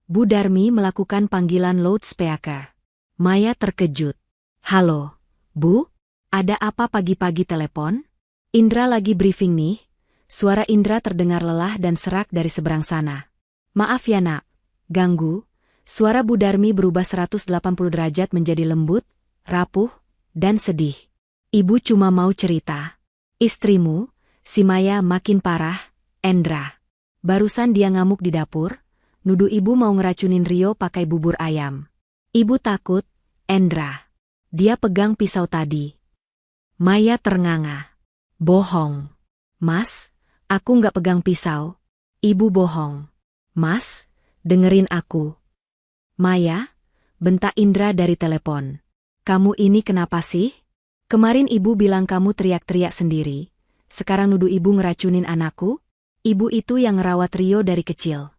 Bu Darmi melakukan panggilan loudspeaker. Maya terkejut. Halo, Bu? Ada apa pagi-pagi telepon? Indra lagi briefing nih. Suara Indra terdengar lelah dan serak dari seberang sana. Maaf ya nak, ganggu. Suara Bu Darmi berubah 180 derajat menjadi lembut, rapuh, dan sedih. Ibu cuma mau cerita. Istrimu, si Maya makin parah, Endra. Barusan dia ngamuk di dapur, nuduh ibu mau ngeracunin Rio pakai bubur ayam. Ibu takut, Endra. Dia pegang pisau tadi. Maya ternganga. Bohong. Mas, aku nggak pegang pisau. Ibu bohong. Mas, dengerin aku. Maya, bentak Indra dari telepon. Kamu ini kenapa sih? Kemarin ibu bilang kamu teriak-teriak sendiri. Sekarang nuduh ibu ngeracunin anakku? Ibu itu yang ngerawat Rio dari kecil.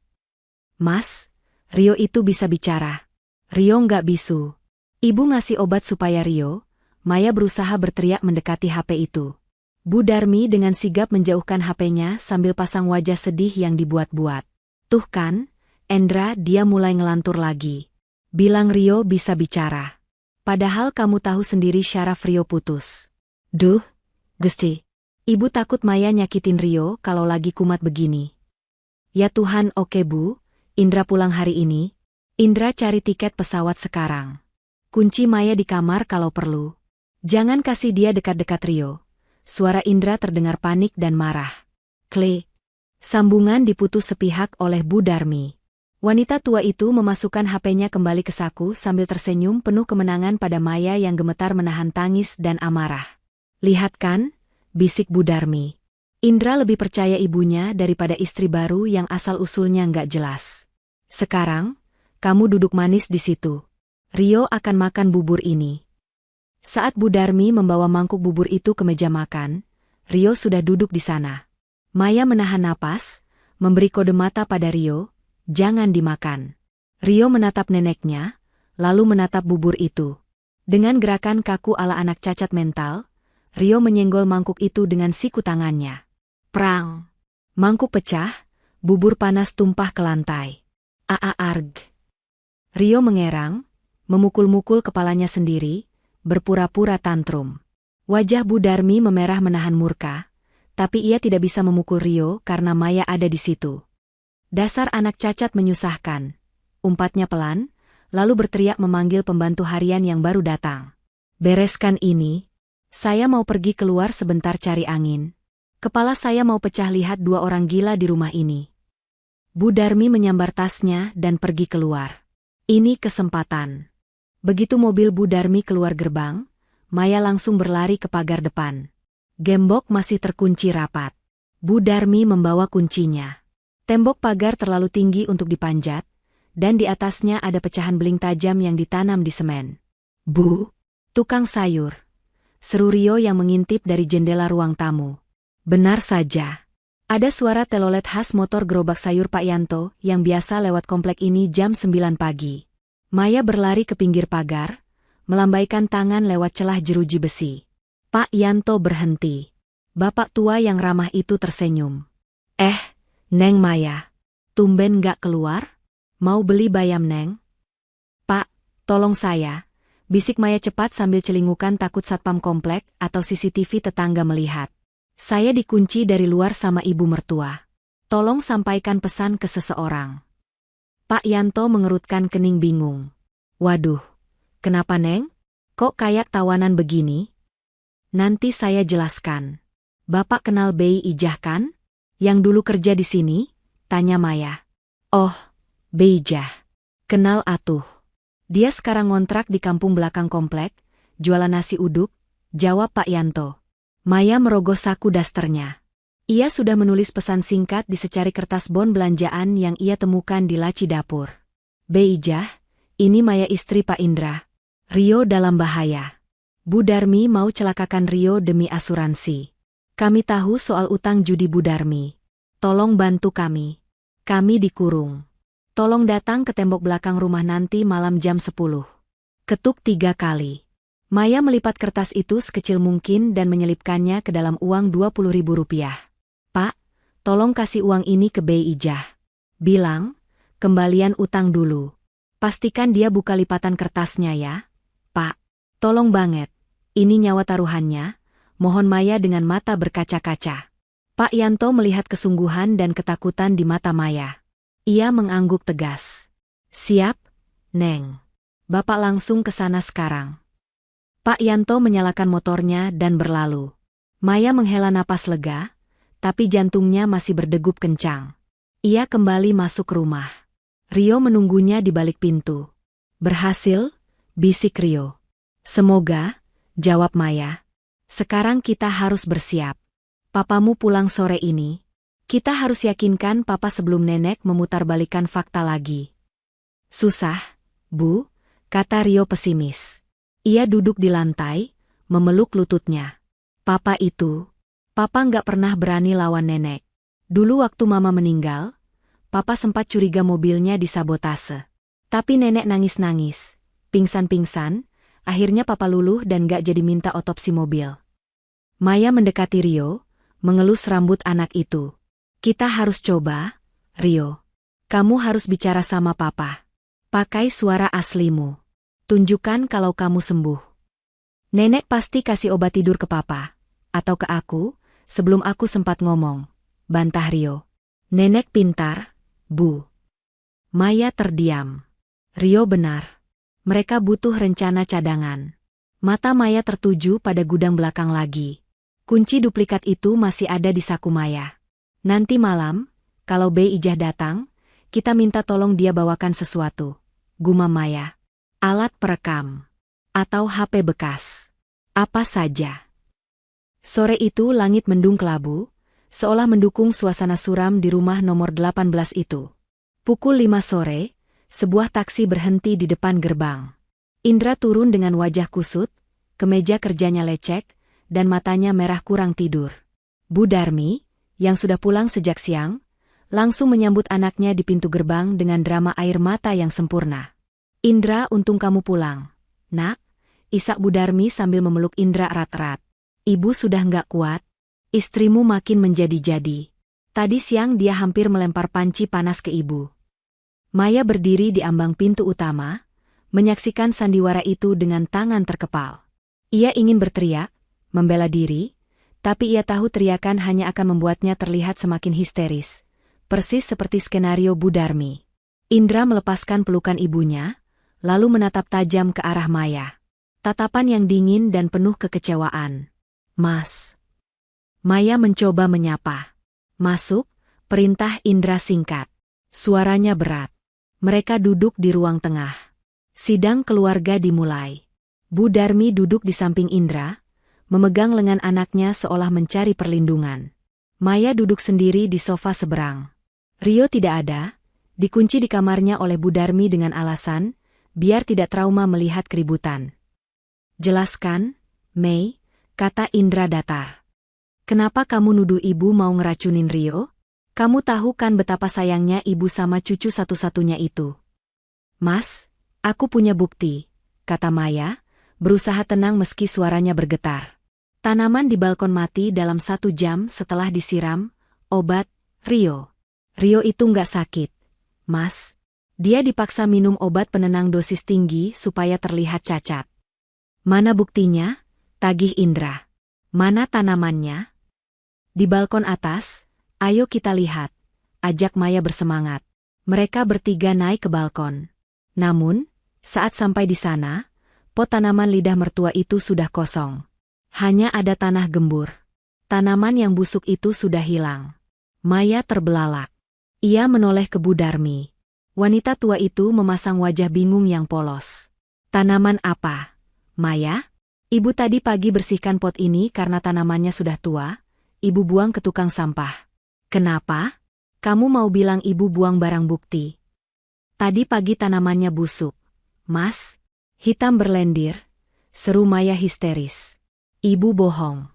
Mas, Rio itu bisa bicara. Rio nggak bisu. Ibu ngasih obat supaya Rio. Maya berusaha berteriak mendekati HP itu. Bu Darmi dengan sigap menjauhkan HP-nya sambil pasang wajah sedih yang dibuat-buat. Tuh kan, Endra, dia mulai ngelantur lagi. Bilang Rio bisa bicara. Padahal kamu tahu sendiri syaraf Rio putus. Duh, Gusti. Ibu takut Maya nyakitin Rio kalau lagi kumat begini. Ya Tuhan, oke Bu, Indra pulang hari ini. Indra cari tiket pesawat sekarang. Kunci Maya di kamar kalau perlu. Jangan kasih dia dekat-dekat Rio. Suara Indra terdengar panik dan marah. Klik. Sambungan diputus sepihak oleh Bu Darmi. Wanita tua itu memasukkan HP-nya kembali ke saku sambil tersenyum penuh kemenangan pada Maya yang gemetar menahan tangis dan amarah. Lihat kan, bisik Bu Darmi. Indra lebih percaya ibunya daripada istri baru yang asal-usulnya nggak jelas. Sekarang, kamu duduk manis di situ. Rio akan makan bubur ini. Saat Bu Darmi membawa mangkuk bubur itu ke meja makan, Rio sudah duduk di sana. Maya menahan napas, memberi kode mata pada Rio, jangan dimakan. Rio menatap neneknya, lalu menatap bubur itu. Dengan gerakan kaku ala anak cacat mental, Rio menyenggol mangkuk itu dengan siku tangannya. Prang! Mangkuk pecah, bubur panas tumpah ke lantai. Arg! Rio mengerang, memukul-mukul kepalanya sendiri, berpura-pura tantrum. Wajah Bu Darmi memerah menahan murka, tapi ia tidak bisa memukul Rio karena Maya ada di situ. Dasar anak cacat menyusahkan. umpatnya pelan, lalu berteriak memanggil pembantu harian yang baru datang. Bereskan ini. Saya mau pergi keluar sebentar cari angin. Kepala saya mau pecah lihat 2 orang gila di rumah ini. Bu Darmi menyambar tasnya dan pergi keluar. Ini kesempatan. Begitu mobil Bu Darmi keluar gerbang, Maya langsung berlari ke pagar depan. Gembok masih terkunci rapat. Bu Darmi membawa kuncinya. Tembok pagar terlalu tinggi untuk dipanjat, dan di atasnya ada pecahan beling tajam yang ditanam di semen. Bu, tukang sayur. Seru Rio yang mengintip dari jendela ruang tamu. Benar saja. Ada suara telolet khas motor gerobak sayur Pak Yanto yang biasa lewat komplek ini jam 9 pagi. Maya berlari ke pinggir pagar, melambaikan tangan lewat celah jeruji besi. Pak Yanto berhenti. Bapak tua yang ramah itu tersenyum. Neng Maya. Tumben gak keluar? Mau beli bayam, Neng? Pak, tolong saya. Bisik Maya cepat sambil celingukan takut satpam komplek atau CCTV tetangga melihat. Saya dikunci dari luar sama ibu mertua. Tolong sampaikan pesan ke seseorang. Pak Yanto mengerutkan kening bingung. Waduh, kenapa Neng? Kok kayak tawanan begini? Nanti saya jelaskan. Bapak kenal Bei Ijah kan? Yang dulu kerja di sini? Tanya Maya. Oh, Bei Ijah. Kenal atuh. Dia sekarang ngontrak di kampung belakang komplek, jualan nasi uduk, jawab Pak Yanto. Maya merogoh saku dasternya. Ia sudah menulis pesan singkat di secari kertas bon belanjaan yang ia temukan di laci dapur. Bei Ijah, ini Maya istri Pak Indra. Rio dalam bahaya. Bu Darmi mau celakakan Rio demi asuransi. Kami tahu soal utang judi Bu Darmi. Tolong bantu kami. Kami dikurung. Tolong datang ke tembok belakang rumah nanti malam jam 10. Ketuk 3 kali. Maya melipat kertas itu sekecil mungkin dan menyelipkannya ke dalam uang Rp20.000. Pak, tolong kasih uang ini ke Bei Ijah. Bilang, kembalian utang dulu. Pastikan dia buka lipatan kertasnya ya. Pak, tolong banget. Ini nyawa taruhannya. Mohon Maya dengan mata berkaca-kaca. Pak Yanto melihat kesungguhan dan ketakutan di mata Maya. Ia mengangguk tegas. Siap, Neng. Bapak langsung ke sana sekarang. Pak Yanto menyalakan motornya dan berlalu. Maya menghela napas lega, tapi jantungnya masih berdegup kencang. Ia kembali masuk rumah. Rio menunggunya di balik pintu. Berhasil, bisik Rio. Semoga, jawab Maya. Sekarang kita harus bersiap. Papamu pulang sore ini. Kita harus yakinkan papa sebelum nenek memutarbalikkan fakta lagi. Susah, Bu, kata Rio pesimis. Ia duduk di lantai, memeluk lututnya. Papa nggak pernah berani lawan nenek. Dulu waktu mama meninggal, papa sempat curiga mobilnya disabotase. Tapi nenek nangis-nangis, pingsan-pingsan, akhirnya papa luluh dan gak jadi minta otopsi mobil. Maya mendekati Rio, mengelus rambut anak itu. Kita harus coba, Rio. Kamu harus bicara sama papa. Pakai suara aslimu. Tunjukkan kalau kamu sembuh. Nenek pasti kasih obat tidur ke papa. Atau ke aku, sebelum aku sempat ngomong. Bantah Rio. Nenek pintar, Bu. Maya terdiam. Rio benar. Mereka butuh rencana cadangan. Mata Maya tertuju pada gudang belakang lagi. Kunci duplikat itu masih ada di saku Maya. Nanti malam, kalau Bei Ijah datang, kita minta tolong dia bawakan sesuatu. Gumam Maya. Alat perekam. Atau HP bekas. Apa saja. Sore itu langit mendung kelabu, seolah mendukung suasana suram di rumah nomor 18 itu. Pukul 5 sore, sebuah taksi berhenti di depan gerbang. Indra turun dengan wajah kusut, kemeja kerjanya lecek, dan matanya merah kurang tidur. Bu Darmi, yang sudah pulang sejak siang, langsung menyambut anaknya di pintu gerbang dengan drama air mata yang sempurna. Indra, untung kamu pulang. Nak, isak Bu Darmi sambil memeluk Indra erat-erat. Ibu sudah nggak kuat. Istrimu makin menjadi-jadi. Tadi siang dia hampir melempar panci panas ke ibu. Maya berdiri di ambang pintu utama, menyaksikan sandiwara itu dengan tangan terkepal. Ia ingin berteriak, membela diri, tapi ia tahu teriakan hanya akan membuatnya terlihat semakin histeris. Persis seperti skenario Bu Darmi. Indra melepaskan pelukan ibunya, lalu menatap tajam ke arah Maya. Tatapan yang dingin dan penuh kekecewaan. Mas. Maya mencoba menyapa. Masuk, perintah Indra singkat. Suaranya berat. Mereka duduk di ruang tengah. Sidang keluarga dimulai. Bu Darmi duduk di samping Indra, memegang lengan anaknya seolah mencari perlindungan. Maya duduk sendiri di sofa seberang. Rio tidak ada, dikunci di kamarnya oleh Bu Darmi dengan alasan, biar tidak trauma melihat keributan. Jelaskan, Mei, kata Indra datar. Kenapa kamu nuduh ibu mau ngeracunin Rio? Kamu tahu kan betapa sayangnya ibu sama cucu satu-satunya itu. Mas, aku punya bukti, kata Maya, berusaha tenang meski suaranya bergetar. Tanaman di balkon mati dalam 1 jam setelah disiram obat Rio. Rio itu nggak sakit, Mas. Dia dipaksa minum obat penenang dosis tinggi supaya terlihat cacat. Mana buktinya? Tagih Indra. Mana tanamannya? Di balkon atas. Ayo kita lihat, ajak Maya bersemangat. Mereka bertiga naik ke balkon. Namun, saat sampai di sana, pot tanaman lidah mertua itu sudah kosong. Hanya ada tanah gembur. Tanaman yang busuk itu sudah hilang. Maya terbelalak. Ia menoleh ke Bu Darmi. Wanita tua itu memasang wajah bingung yang polos. Tanaman apa? Maya? Ibu tadi pagi bersihkan pot ini karena tanamannya sudah tua. Ibu buang ke tukang sampah. Kenapa? Kamu mau bilang ibu buang barang bukti? Tadi pagi tanamannya busuk. Mas? Hitam berlendir. Seru Maya histeris. Ibu bohong.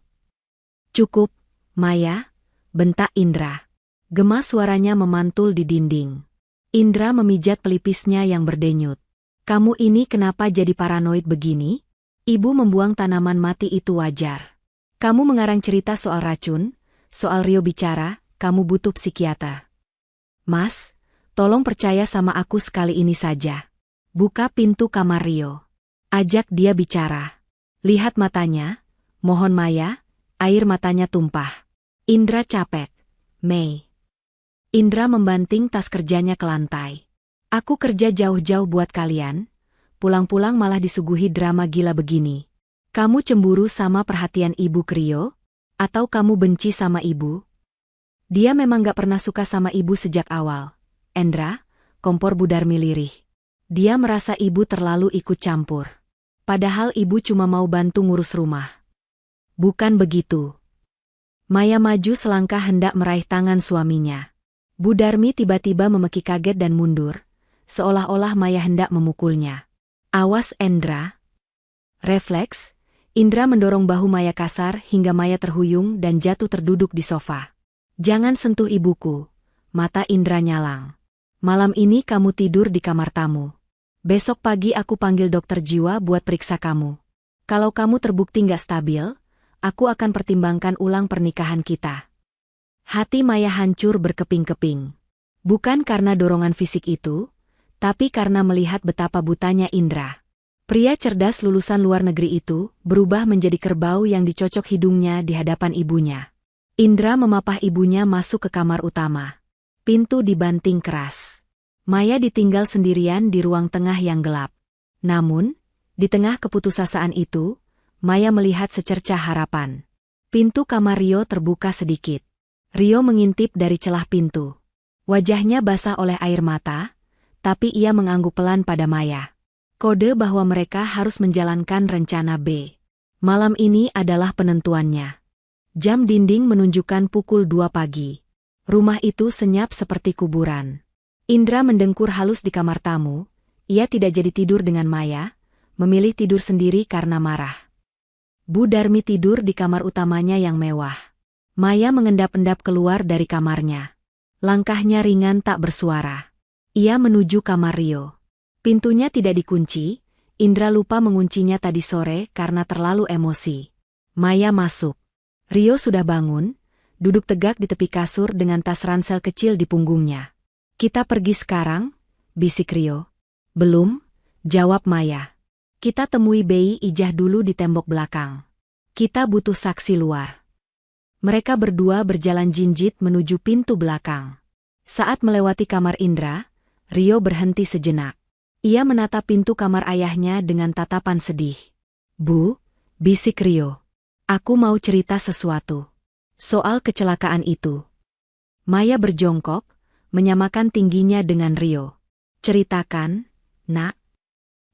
Cukup, Maya, bentak Indra. Gema suaranya memantul di dinding. Indra memijat pelipisnya yang berdenyut. Kamu ini kenapa jadi paranoid begini? Ibu membuang tanaman mati itu wajar. Kamu mengarang cerita soal racun, soal Rio bicara, kamu butuh psikiater. Mas, tolong percaya sama aku sekali ini saja. Buka pintu kamar Rio. Ajak dia bicara. Lihat matanya, mohon Maya, air matanya tumpah. Indra capek. Mei. Indra membanting tas kerjanya ke lantai. Aku kerja jauh-jauh buat kalian, pulang-pulang malah disuguhi drama gila begini. Kamu cemburu sama perhatian ibu ke Rio? Atau kamu benci sama ibu? Dia memang gak pernah suka sama ibu sejak awal. Endra, kompor Bu Darmi lirih. Dia merasa ibu terlalu ikut campur. Padahal ibu cuma mau bantu ngurus rumah. Bukan begitu. Maya maju selangkah hendak meraih tangan suaminya. Bu Darmi tiba-tiba memeki kaget dan mundur, seolah-olah Maya hendak memukulnya. Awas Endra. Refleks, Indra mendorong bahu Maya kasar hingga Maya terhuyung dan jatuh terduduk di sofa. Jangan sentuh ibuku, mata Indra nyalang. Malam ini kamu tidur di kamar tamu. Besok pagi aku panggil dokter jiwa buat periksa kamu. Kalau kamu terbukti nggak stabil, aku akan pertimbangkan ulang pernikahan kita. Hati Maya hancur berkeping-keping. Bukan karena dorongan fisik itu, tapi karena melihat betapa butanya Indra. Pria cerdas lulusan luar negeri itu berubah menjadi kerbau yang dicocok hidungnya di hadapan ibunya. Indra memapah ibunya masuk ke kamar utama. Pintu dibanting keras. Maya ditinggal sendirian di ruang tengah yang gelap. Namun, di tengah keputusasaan itu, Maya melihat secercah harapan. Pintu kamar Rio terbuka sedikit. Rio mengintip dari celah pintu. Wajahnya basah oleh air mata, tapi ia mengangguk pelan pada Maya. Kode bahwa mereka harus menjalankan rencana B. Malam ini adalah penentuannya. Jam dinding menunjukkan pukul 2 pagi. Rumah itu senyap seperti kuburan. Indra mendengkur halus di kamar tamu. Ia tidak jadi tidur dengan Maya, memilih tidur sendiri karena marah. Bu Darmi tidur di kamar utamanya yang mewah. Maya mengendap-endap keluar dari kamarnya. Langkahnya ringan tak bersuara. Ia menuju kamar Rio. Pintunya tidak dikunci, Indra lupa menguncinya tadi sore karena terlalu emosi. Maya masuk. Rio sudah bangun, duduk tegak di tepi kasur dengan tas ransel kecil di punggungnya. Kita pergi sekarang? Bisik Rio. Belum, jawab Maya. Kita temui Bei Ijah dulu di tembok belakang. Kita butuh saksi luar. Mereka berdua berjalan jinjit menuju pintu belakang. Saat melewati kamar Indra, Rio berhenti sejenak. Ia menatap pintu kamar ayahnya dengan tatapan sedih. Bu, bisik Rio. Aku mau cerita sesuatu. Soal kecelakaan itu. Maya berjongkok, menyamakan tingginya dengan Rio. Ceritakan, Nak.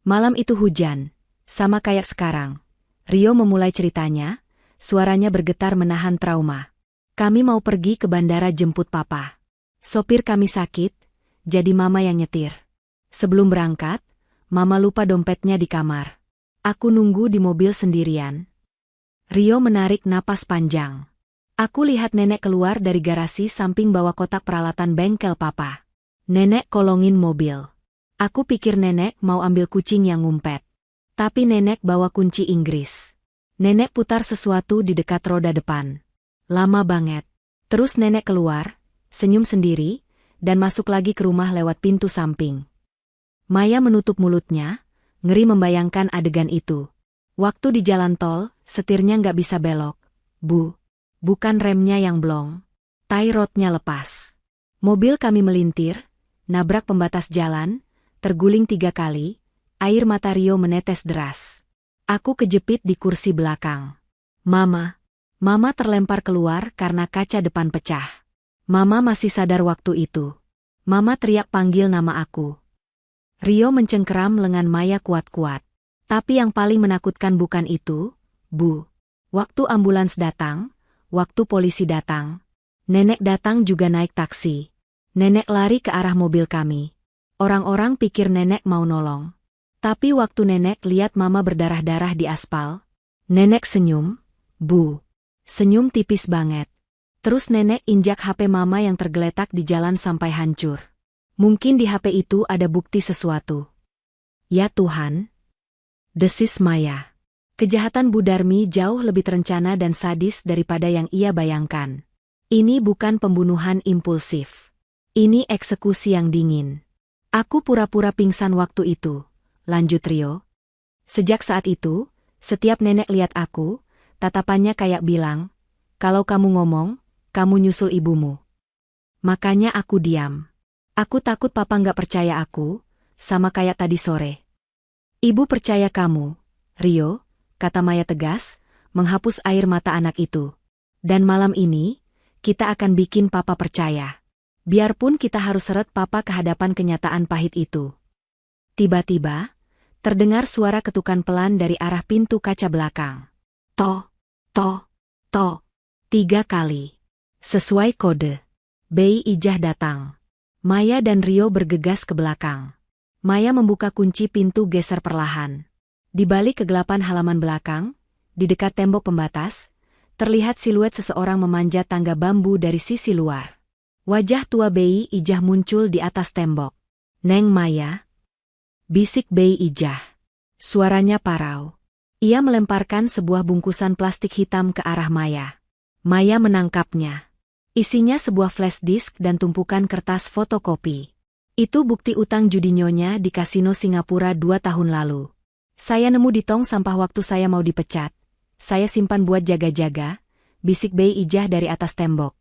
Malam itu hujan, sama kayak sekarang. Rio memulai ceritanya, suaranya bergetar menahan trauma. Kami mau pergi ke bandara jemput papa. Sopir kami sakit, jadi mama yang nyetir. Sebelum berangkat, mama lupa dompetnya di kamar. Aku nunggu di mobil sendirian. Rio menarik napas panjang. Aku lihat nenek keluar dari garasi samping bawa kotak peralatan bengkel papa. Nenek kolongin mobil. Aku pikir nenek mau ambil kucing yang ngumpet. Tapi nenek bawa kunci Inggris. Nenek putar sesuatu di dekat roda depan. Lama banget. Terus nenek keluar, senyum sendiri, dan masuk lagi ke rumah lewat pintu samping. Maya menutup mulutnya, ngeri membayangkan adegan itu. Waktu di jalan tol, setirnya nggak bisa belok. Bu, bukan remnya yang blong. Tie rodnya lepas. Mobil kami melintir, nabrak pembatas jalan, terguling 3 kali, air mata Rio menetes deras. Aku kejepit di kursi belakang. Mama terlempar keluar karena kaca depan pecah. Mama masih sadar waktu itu. Mama teriak panggil nama aku. Rio mencengkeram lengan Maya kuat-kuat. Tapi yang paling menakutkan bukan itu, Bu. Waktu ambulans datang, waktu polisi datang. Nenek datang juga naik taksi. Nenek lari ke arah mobil kami. Orang-orang pikir nenek mau nolong. Tapi waktu nenek lihat mama berdarah-darah di aspal, nenek senyum, Bu. Senyum tipis banget. Terus nenek injak HP mama yang tergeletak di jalan sampai hancur. Mungkin di HP itu ada bukti sesuatu. Ya Tuhan. Desis Maya. Kejahatan Bu Darmi jauh lebih terencana dan sadis daripada yang ia bayangkan. Ini bukan pembunuhan impulsif. Ini eksekusi yang dingin. Aku pura-pura pingsan waktu itu, lanjut Rio. Sejak saat itu, setiap nenek lihat aku, tatapannya kayak bilang, kalau kamu ngomong, kamu nyusul ibumu. Makanya aku diam. Aku takut papa nggak percaya aku, sama kayak tadi sore. Ibu percaya kamu, Rio, kata Maya tegas, menghapus air mata anak itu. Dan malam ini, kita akan bikin papa percaya. Biarpun kita harus seret papa ke hadapan kenyataan pahit itu. Tiba-tiba, terdengar suara ketukan pelan dari arah pintu kaca belakang. Toh, toh, toh. 3 kali. Sesuai kode. Bei Ijah datang. Maya dan Rio bergegas ke belakang. Maya membuka kunci pintu geser perlahan. Di balik kegelapan halaman belakang, di dekat tembok pembatas, terlihat siluet seseorang memanjat tangga bambu dari sisi luar. Wajah tua Bei Ijah muncul di atas tembok. Neng Maya? Bisik Bei Ijah. Suaranya parau. Ia melemparkan sebuah bungkusan plastik hitam ke arah Maya. Maya menangkapnya. Isinya sebuah flash disk dan tumpukan kertas fotokopi. Itu bukti utang judi nyonya di kasino Singapura 2 tahun lalu. Saya nemu di tong sampah waktu saya mau dipecat. Saya simpan buat jaga-jaga, bisik Bei Ijah dari atas tembok.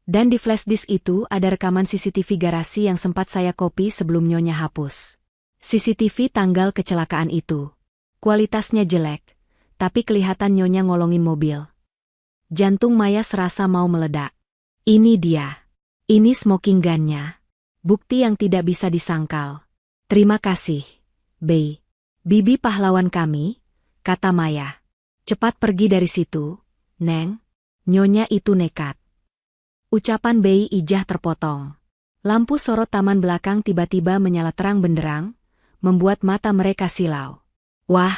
Dan di flash disk itu ada rekaman CCTV garasi yang sempat saya copy sebelum nyonya hapus. CCTV tanggal kecelakaan itu. Kualitasnya jelek, tapi kelihatan nyonya ngolongin mobil. Jantung Maya serasa mau meledak. Ini dia. Ini smoking gun-nya. Bukti yang tidak bisa disangkal. Terima kasih, Bei. Bibi pahlawan kami, kata Maya. Cepat pergi dari situ, Neng. Nyonya itu nekat. Ucapan Bei Ijah terpotong. Lampu sorot taman belakang tiba-tiba menyala terang benderang, membuat mata mereka silau. Wah,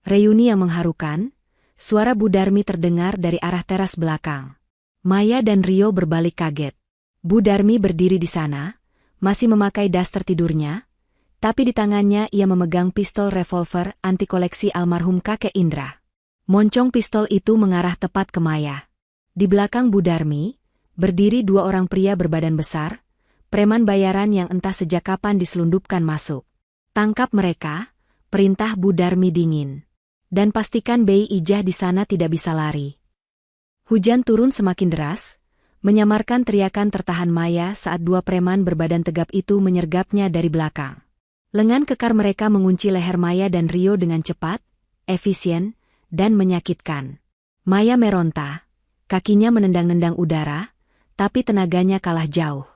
reuni yang mengharukan, suara Bu Darmi terdengar dari arah teras belakang. Maya dan Rio berbalik kaget. Bu Darmi berdiri di sana, masih memakai daster tidurnya, tapi di tangannya ia memegang pistol revolver anti koleksi almarhum kakek Indra. Moncong pistol itu mengarah tepat ke Maya. Di belakang Bu Darmi, berdiri 2 orang pria berbadan besar, preman bayaran yang entah sejak kapan diselundupkan masuk. Tangkap mereka, perintah Bu Darmi dingin. Dan pastikan Bei Ijah di sana tidak bisa lari. Hujan turun semakin deras, menyamarkan teriakan tertahan Maya saat dua preman berbadan tegap itu menyergapnya dari belakang. Lengan kekar mereka mengunci leher Maya dan Rio dengan cepat, efisien, dan menyakitkan. Maya meronta, kakinya menendang-nendang udara, tapi tenaganya kalah jauh.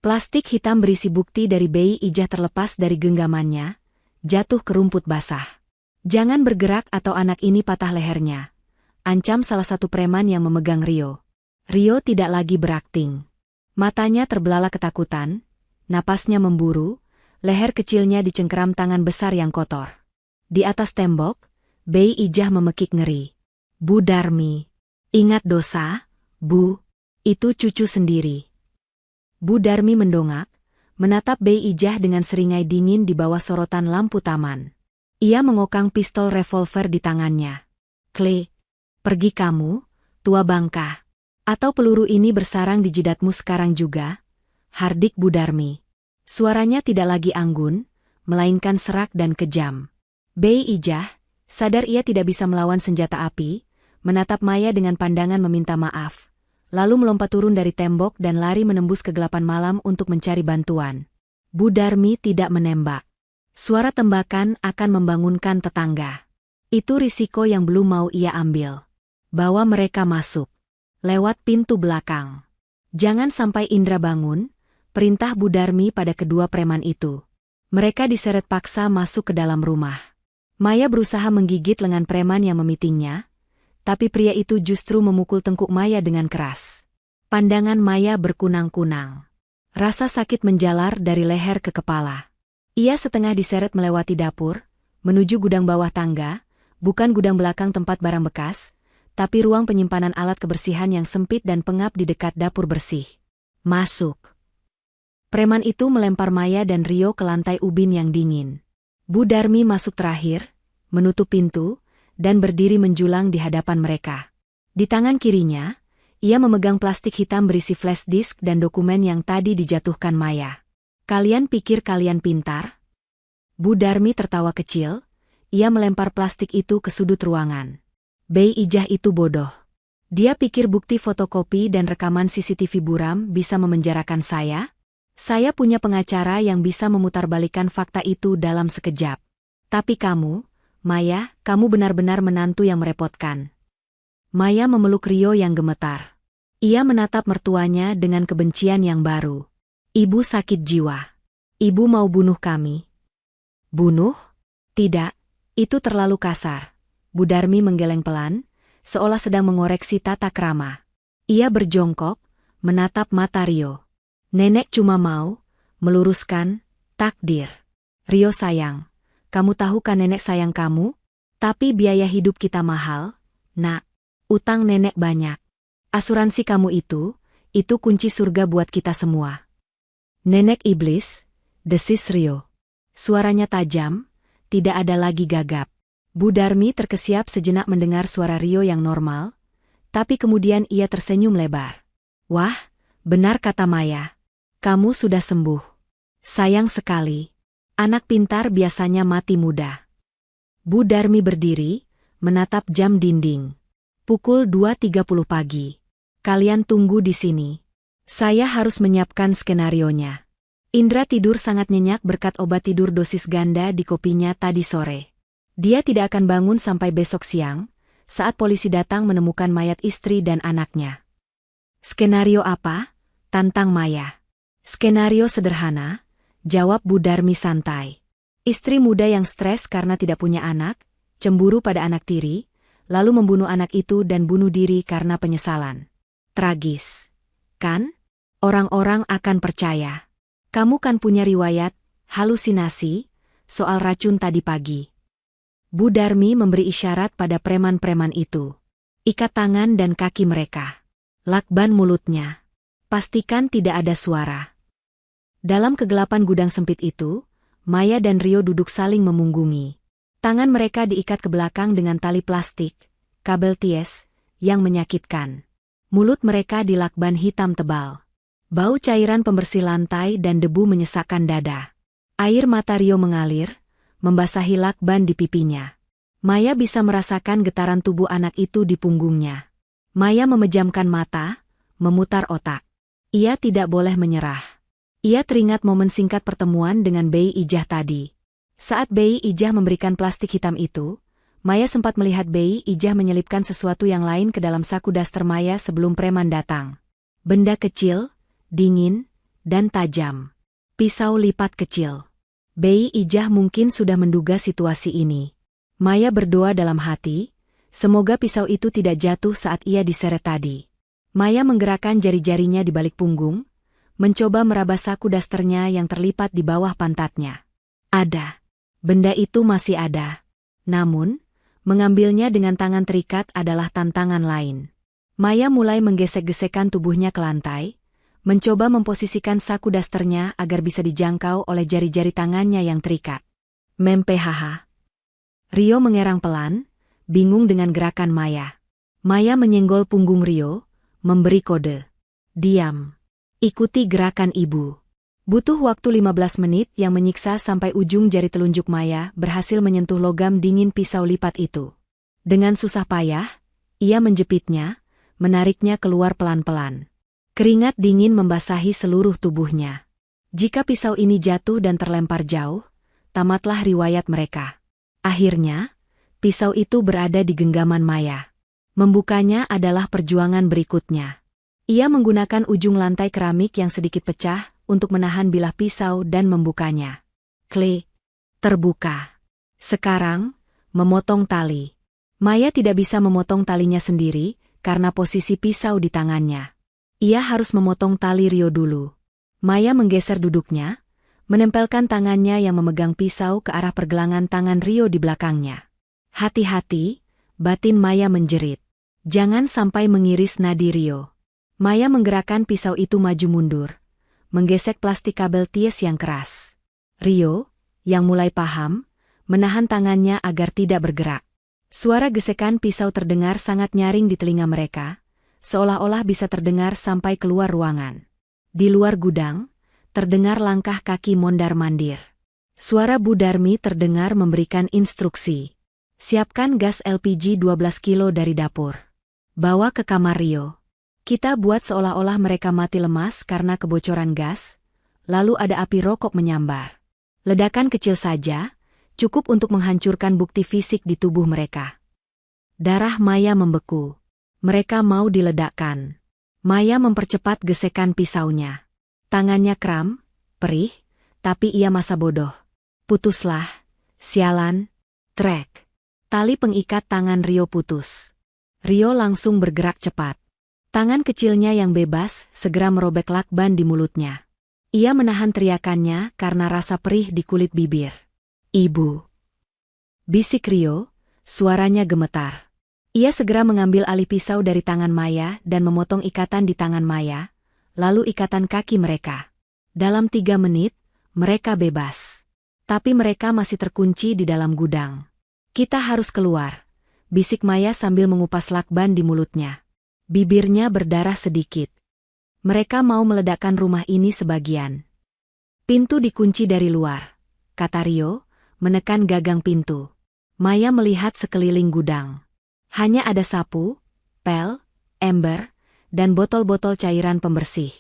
Plastik hitam berisi bukti dari bayi Ijah terlepas dari genggamannya, jatuh ke rumput basah. "Jangan bergerak atau anak ini patah lehernya," ancam salah satu preman yang memegang Rio. Rio tidak lagi berakting. Matanya terbelalak ketakutan, napasnya memburu, leher kecilnya dicengkeram tangan besar yang kotor. Di atas tembok, bayi Ijah memekik ngeri. "Bu Darmi, ingat dosa, Bu, itu cucu sendiri." Bu Darmi mendongak, menatap bayi Ijah dengan seringai dingin di bawah sorotan lampu taman. Ia mengokang pistol revolver di tangannya. "Kle, pergi kamu, tua bangka. Atau peluru ini bersarang di jidatmu sekarang juga?" hardik Bu Darmi. Suaranya tidak lagi anggun, melainkan serak dan kejam. Bayi Ijah, sadar ia tidak bisa melawan senjata api, menatap Maya dengan pandangan meminta maaf, lalu melompat turun dari tembok dan lari menembus kegelapan malam untuk mencari bantuan. Bu Darmi tidak menembak. Suara tembakan akan membangunkan tetangga. Itu risiko yang belum mau ia ambil. Bawa mereka masuk lewat pintu belakang. "Jangan sampai Indra bangun," perintah Bu Darmi pada kedua preman itu. Mereka diseret paksa masuk ke dalam rumah. Maya berusaha menggigit lengan preman yang memitingnya, tapi pria itu justru memukul tengkuk Maya dengan keras. Pandangan Maya berkunang-kunang. Rasa sakit menjalar dari leher ke kepala. Ia setengah diseret melewati dapur, menuju gudang bawah tangga, bukan gudang belakang tempat barang bekas, tapi ruang penyimpanan alat kebersihan yang sempit dan pengap di dekat dapur bersih. "Masuk." Preman itu melempar Maya dan Rio ke lantai ubin yang dingin. Bu Darmi masuk terakhir, menutup pintu, dan berdiri menjulang di hadapan mereka. Di tangan kirinya, ia memegang plastik hitam berisi flash disk dan dokumen yang tadi dijatuhkan Maya. "Kalian pikir kalian pintar?" Bu Darmi tertawa kecil, ia melempar plastik itu ke sudut ruangan. "Bayi Ijah itu bodoh. Dia pikir bukti fotokopi dan rekaman CCTV buram bisa memenjarakan saya? Saya punya pengacara yang bisa memutarbalikkan fakta itu dalam sekejap. Tapi kamu, Maya, kamu benar-benar menantu yang merepotkan." Maya memeluk Rio yang gemetar. Ia menatap mertuanya dengan kebencian yang baru. "Ibu sakit jiwa. Ibu mau bunuh kami." "Bunuh? Tidak, itu terlalu kasar." Bu Darmi menggeleng pelan, seolah sedang mengoreksi tata krama. Ia berjongkok, menatap mata Rio. "Nenek cuma mau meluruskan takdir." "Rio sayang, kamu tahu kan nenek sayang kamu? Tapi biaya hidup kita mahal, nak. Utang nenek banyak. Asuransi kamu itu kunci surga buat kita semua." "Nenek iblis," desis Rio. Suaranya tajam, tidak ada lagi gagap. Bu Darmi terkesiap sejenak mendengar suara Rio yang normal, tapi kemudian ia tersenyum lebar. "Wah, benar kata Maya. Kamu sudah sembuh. Sayang sekali. Anak pintar biasanya mati muda." Bu Darmi berdiri, menatap jam dinding. "Pukul 2.30 pagi. Kalian tunggu di sini. Saya harus menyiapkan skenarionya." Indra tidur sangat nyenyak berkat obat tidur dosis ganda di kopinya tadi sore. Dia tidak akan bangun sampai besok siang, saat polisi datang menemukan mayat istri dan anaknya. "Skenario apa?" tantang Maya. "Skenario sederhana," jawab Bu Darmi santai. "Istri muda yang stres karena tidak punya anak, cemburu pada anak tiri, lalu membunuh anak itu dan bunuh diri karena penyesalan. Tragis, kan? Orang-orang akan percaya. Kamu kan punya riwayat halusinasi soal racun tadi pagi." Bu Darmi memberi isyarat pada preman-preman itu. "Ikat tangan dan kaki mereka. Lakban mulutnya. Pastikan tidak ada suara." Dalam kegelapan gudang sempit itu, Maya dan Rio duduk saling memunggungi. Tangan mereka diikat ke belakang dengan tali plastik, kabel ties, yang menyakitkan. Mulut mereka dilakban hitam tebal. Bau cairan pembersih lantai dan debu menyesakkan dada. Air mata Rio mengalir, membasahi lakban di pipinya. Maya bisa merasakan getaran tubuh anak itu di punggungnya. Maya memejamkan mata, memutar otak. Ia tidak boleh menyerah. Ia teringat momen singkat pertemuan dengan Bei Ijah tadi. Saat Bei Ijah memberikan plastik hitam itu, Maya sempat melihat Bei Ijah menyelipkan sesuatu yang lain ke dalam saku daster Maya sebelum preman datang. Benda kecil, dingin, dan tajam. Pisau lipat kecil. Bei Ijah mungkin sudah menduga situasi ini. Maya berdoa dalam hati, semoga pisau itu tidak jatuh saat ia diseret tadi. Maya menggerakkan jari-jarinya di balik punggung, mencoba meraba saku dasternya yang terlipat di bawah pantatnya. Ada. Benda itu masih ada. Namun, mengambilnya dengan tangan terikat adalah tantangan lain. Maya mulai menggesek-gesekkan tubuhnya ke lantai, mencoba memposisikan saku dasternya agar bisa dijangkau oleh jari-jari tangannya yang terikat. Mempehaha. Rio mengerang pelan, bingung dengan gerakan Maya. Maya menyenggol punggung Rio, memberi kode. Diam. Ikuti gerakan ibu. Butuh waktu 15 menit yang menyiksa sampai ujung jari telunjuk Maya berhasil menyentuh logam dingin pisau lipat itu. Dengan susah payah, ia menjepitnya, menariknya keluar pelan-pelan. Keringat dingin membasahi seluruh tubuhnya. Jika pisau ini jatuh dan terlempar jauh, tamatlah riwayat mereka. Akhirnya, pisau itu berada di genggaman Maya. Membukanya adalah perjuangan berikutnya. Ia menggunakan ujung lantai keramik yang sedikit pecah untuk menahan bilah pisau dan membukanya. Klik. Terbuka. Sekarang, memotong tali. Maya tidak bisa memotong talinya sendiri karena posisi pisau di tangannya. Ia harus memotong tali Rio dulu. Maya menggeser duduknya, menempelkan tangannya yang memegang pisau ke arah pergelangan tangan Rio di belakangnya. Hati-hati, batin Maya menjerit. Jangan sampai mengiris nadi Rio. Maya menggerakkan pisau itu maju mundur, menggesek plastik kabel ties yang keras. Rio, yang mulai paham, menahan tangannya agar tidak bergerak. Suara gesekan pisau terdengar sangat nyaring di telinga mereka, seolah-olah bisa terdengar sampai keluar ruangan. Di luar gudang, terdengar langkah kaki mondar-mandir. Suara Bu Darmi terdengar memberikan instruksi. Siapkan gas LPG 12 kilo dari dapur. Bawa ke kamar Rio. Kita buat seolah-olah mereka mati lemas karena kebocoran gas, lalu ada api rokok menyambar. Ledakan kecil saja, cukup untuk menghancurkan bukti fisik di tubuh mereka. Darah Maya membeku. Mereka mau diledakkan. Maya mempercepat gesekan pisaunya. Tangannya kram, perih, tapi ia masa bodoh. Putuslah, sialan, trek. Tali pengikat tangan Rio putus. Rio langsung bergerak cepat. Tangan kecilnya yang bebas segera merobek lakban di mulutnya. Ia menahan teriakannya karena rasa perih di kulit bibir. Ibu. Bisik Rio, suaranya gemetar. Ia segera mengambil alih pisau dari tangan Maya dan memotong ikatan di tangan Maya, lalu ikatan kaki mereka. Dalam 3 menit, mereka bebas. Tapi mereka masih terkunci di dalam gudang. Kita harus keluar, bisik Maya sambil mengupas lakban di mulutnya. Bibirnya berdarah sedikit. Mereka mau meledakkan rumah ini sebagian. Pintu dikunci dari luar, kata Rio, menekan gagang pintu. Maya melihat sekeliling gudang. Hanya ada sapu, pel, ember, dan botol-botol cairan pembersih.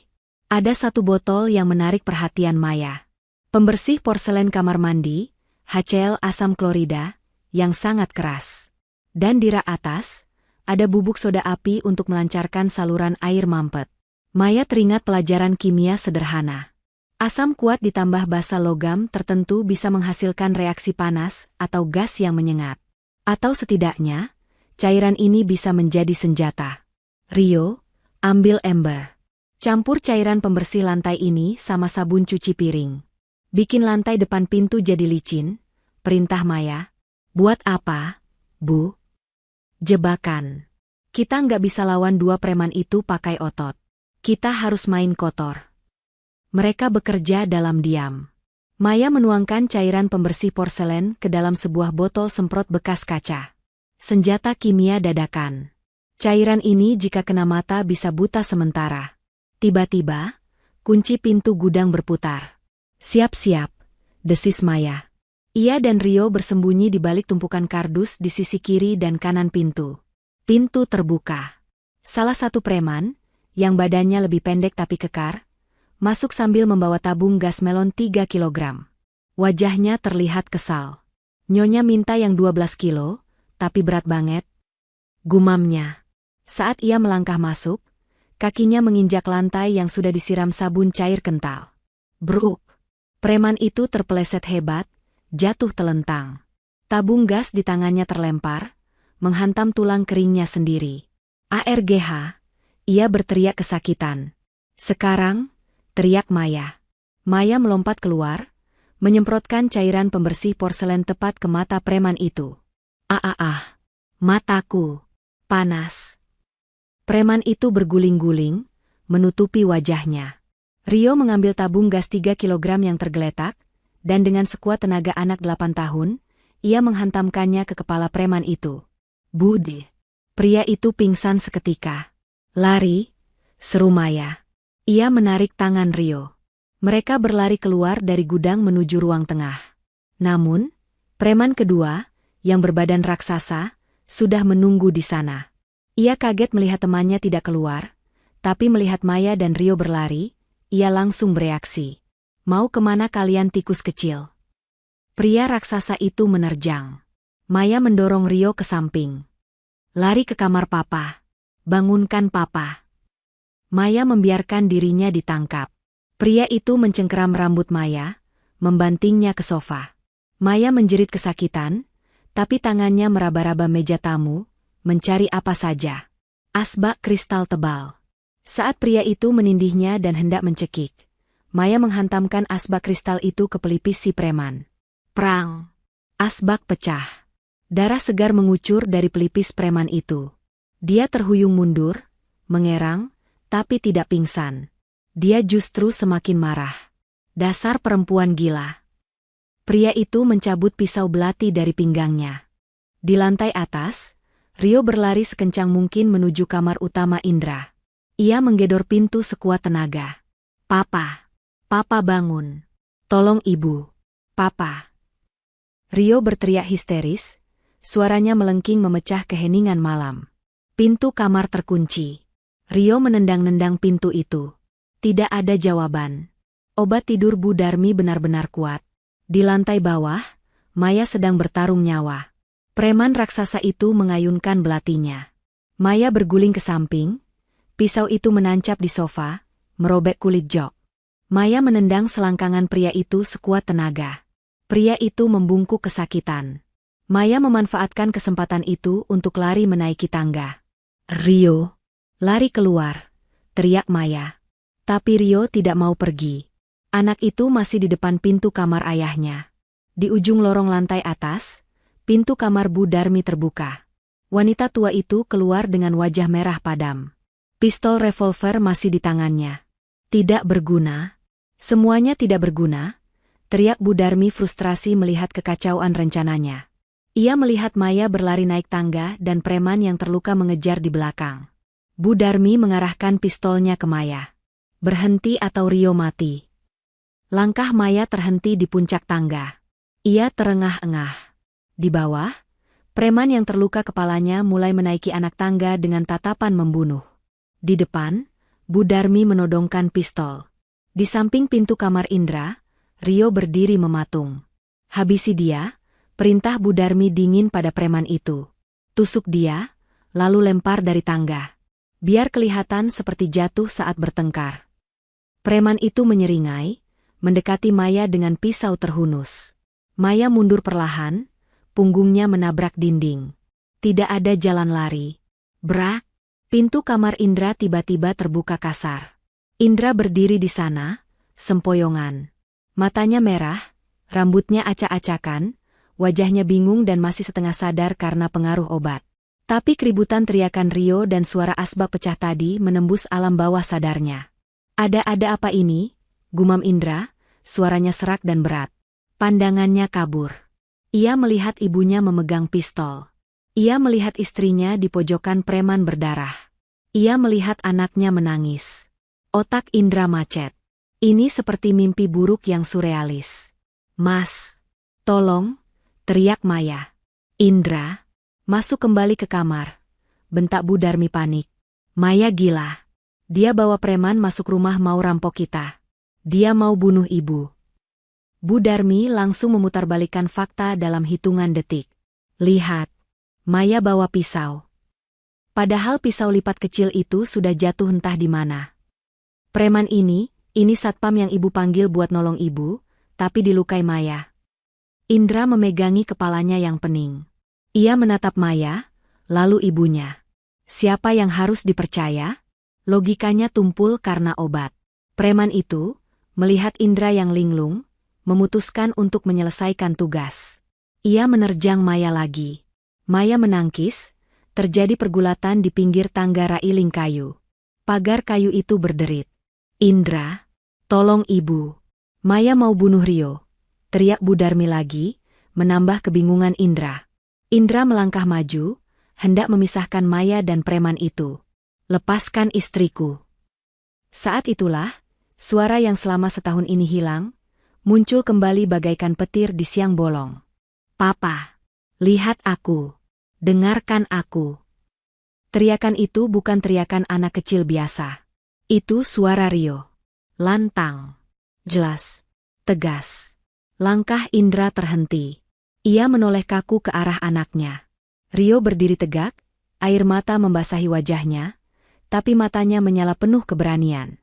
Ada satu botol yang menarik perhatian Maya. Pembersih porselen kamar mandi, HCl asam klorida, yang sangat keras. Dan di rak atas, ada bubuk soda api untuk melancarkan saluran air mampet. Maya teringat pelajaran kimia sederhana. Asam kuat ditambah basa logam tertentu bisa menghasilkan reaksi panas atau gas yang menyengat. Atau setidaknya, cairan ini bisa menjadi senjata. Rio, ambil ember. Campur cairan pembersih lantai ini sama sabun cuci piring. Bikin lantai depan pintu jadi licin, perintah Maya. Buat apa, Bu? Jebakan. Kita nggak bisa lawan 2 preman itu pakai otot. Kita harus main kotor. Mereka bekerja dalam diam. Maya menuangkan cairan pembersih porselen ke dalam sebuah botol semprot bekas kaca. Senjata kimia dadakan. Cairan ini jika kena mata bisa buta sementara. Tiba-tiba, kunci pintu gudang berputar. Siap-siap, desis Maya. Ia dan Rio bersembunyi di balik tumpukan kardus di sisi kiri dan kanan pintu. Pintu terbuka. Salah satu preman, yang badannya lebih pendek tapi kekar, masuk sambil membawa tabung gas melon 3 kilogram. Wajahnya terlihat kesal. Nyonya minta yang 12 kilo, tapi berat banget. Gumamnya. Saat ia melangkah masuk, kakinya menginjak lantai yang sudah disiram sabun cair kental. Bruk! Preman itu terpeleset hebat, jatuh telentang. Tabung gas di tangannya terlempar, menghantam tulang keringnya sendiri. ARGH! Ia berteriak kesakitan. Sekarang, teriak Maya. Maya melompat keluar, menyemprotkan cairan pembersih porselen tepat ke mata preman itu. Mataku. Panas. Preman itu berguling-guling, menutupi wajahnya. Rio mengambil tabung gas 3 kilogram yang tergeletak, dan dengan sekuat tenaga anak 8 tahun, ia menghantamkannya ke kepala preman itu. Budi. Pria itu pingsan seketika. Lari, seru Maya. Ia menarik tangan Rio. Mereka berlari keluar dari gudang menuju ruang tengah. Namun, preman kedua, yang berbadan raksasa, sudah menunggu di sana. Ia kaget melihat temannya tidak keluar, tapi melihat Maya dan Rio berlari, ia langsung bereaksi. Mau kemana kalian tikus kecil? Pria raksasa itu menerjang. Maya mendorong Rio ke samping. Lari ke kamar papa. Bangunkan papa. Maya membiarkan dirinya ditangkap. Pria itu mencengkeram rambut Maya, membantingnya ke sofa. Maya menjerit kesakitan, tapi tangannya meraba-raba meja tamu, mencari apa saja. Asbak kristal tebal. Saat pria itu menindihnya dan hendak mencekik, Maya menghantamkan asbak kristal itu ke pelipis si preman. Prang! Asbak pecah. Darah segar mengucur dari pelipis preman itu. Dia terhuyung mundur, mengerang, tapi tidak pingsan. Dia justru semakin marah. Dasar perempuan gila. Pria itu mencabut pisau belati dari pinggangnya. Di lantai atas, Rio berlari sekencang mungkin menuju kamar utama Indra. Ia menggedor pintu sekuat tenaga. Papa! Papa bangun! Tolong ibu! Papa! Rio berteriak histeris, suaranya melengking memecah keheningan malam. Pintu kamar terkunci. Rio menendang-nendang pintu itu. Tidak ada jawaban. Obat tidur Bu Darmi benar-benar kuat. Di lantai bawah, Maya sedang bertarung nyawa. Preman raksasa itu mengayunkan belatinya. Maya berguling ke samping, pisau itu menancap di sofa, merobek kulit jok. Maya menendang selangkangan pria itu sekuat tenaga. Pria itu membungkuk kesakitan. Maya memanfaatkan kesempatan itu untuk lari menaiki tangga. Rio! Lari keluar! Teriak Maya. Tapi Rio tidak mau pergi. Anak itu masih di depan pintu kamar ayahnya. Di ujung lorong lantai atas, pintu kamar Bu Darmi terbuka. Wanita tua itu keluar dengan wajah merah padam. Pistol revolver masih di tangannya. Tidak berguna. Semuanya tidak berguna, teriak Bu Darmi frustrasi melihat kekacauan rencananya. Ia melihat Maya berlari naik tangga dan preman yang terluka mengejar di belakang. Bu Darmi mengarahkan pistolnya ke Maya. Berhenti atau Rio mati. Langkah Maya terhenti di puncak tangga. Ia terengah-engah. Di bawah, preman yang terluka kepalanya mulai menaiki anak tangga dengan tatapan membunuh. Di depan, Bu Darmi menodongkan pistol. Di samping pintu kamar Indra, Rio berdiri mematung. Habisi dia, perintah Bu Darmi dingin pada preman itu. Tusuk dia, lalu lempar dari tangga. Biar kelihatan seperti jatuh saat bertengkar. Preman itu menyeringai, mendekati Maya dengan pisau terhunus. Maya mundur perlahan, punggungnya menabrak dinding. Tidak ada jalan lari. Brak! Pintu kamar Indra tiba-tiba terbuka kasar. Indra berdiri di sana, sempoyongan. Matanya merah, rambutnya acak-acakan, wajahnya bingung dan masih setengah sadar karena pengaruh obat. Tapi keributan teriakan Rio dan suara asbak pecah tadi menembus alam bawah sadarnya. Ada apa ini? Gumam Indra, suaranya serak dan berat. Pandangannya kabur. Ia melihat ibunya memegang pistol. Ia melihat istrinya di pojokan preman berdarah. Ia melihat anaknya menangis. Otak Indra macet. Ini seperti mimpi buruk yang surrealis. Mas, tolong, teriak Maya. Indra, masuk kembali ke kamar. Bentak Bu Darmi panik. Maya gila. Dia bawa preman masuk rumah mau rampok kita. Dia mau bunuh ibu. Bu Darmi langsung memutarbalikkan fakta dalam hitungan detik. Lihat, Maya bawa pisau. Padahal pisau lipat kecil itu sudah jatuh entah di mana. Preman ini satpam yang ibu panggil buat nolong ibu, tapi dilukai Maya. Indra memegangi kepalanya yang pening. Ia menatap Maya, lalu ibunya. Siapa yang harus dipercaya? Logikanya tumpul karena obat. Preman itu, melihat Indra yang linglung, memutuskan untuk menyelesaikan tugas. Ia menerjang Maya lagi. Maya menangkis, terjadi pergulatan di pinggir tangga railing kayu. Pagar kayu itu berderit. Indra, tolong ibu. Maya mau bunuh Rio. Teriak Bu Darmi lagi, menambah kebingungan Indra. Indra melangkah maju, hendak memisahkan Maya dan preman itu. Lepaskan istriku. Saat itulah, suara yang selama setahun ini hilang, muncul kembali bagaikan petir di siang bolong. Papa, lihat aku. Dengarkan aku. Teriakan itu bukan teriakan anak kecil biasa. Itu suara Rio. Lantang. Jelas. Tegas. Langkah Indra terhenti. Ia menoleh kaku ke arah anaknya. Rio berdiri tegak, air mata membasahi wajahnya, tapi matanya menyala penuh keberanian.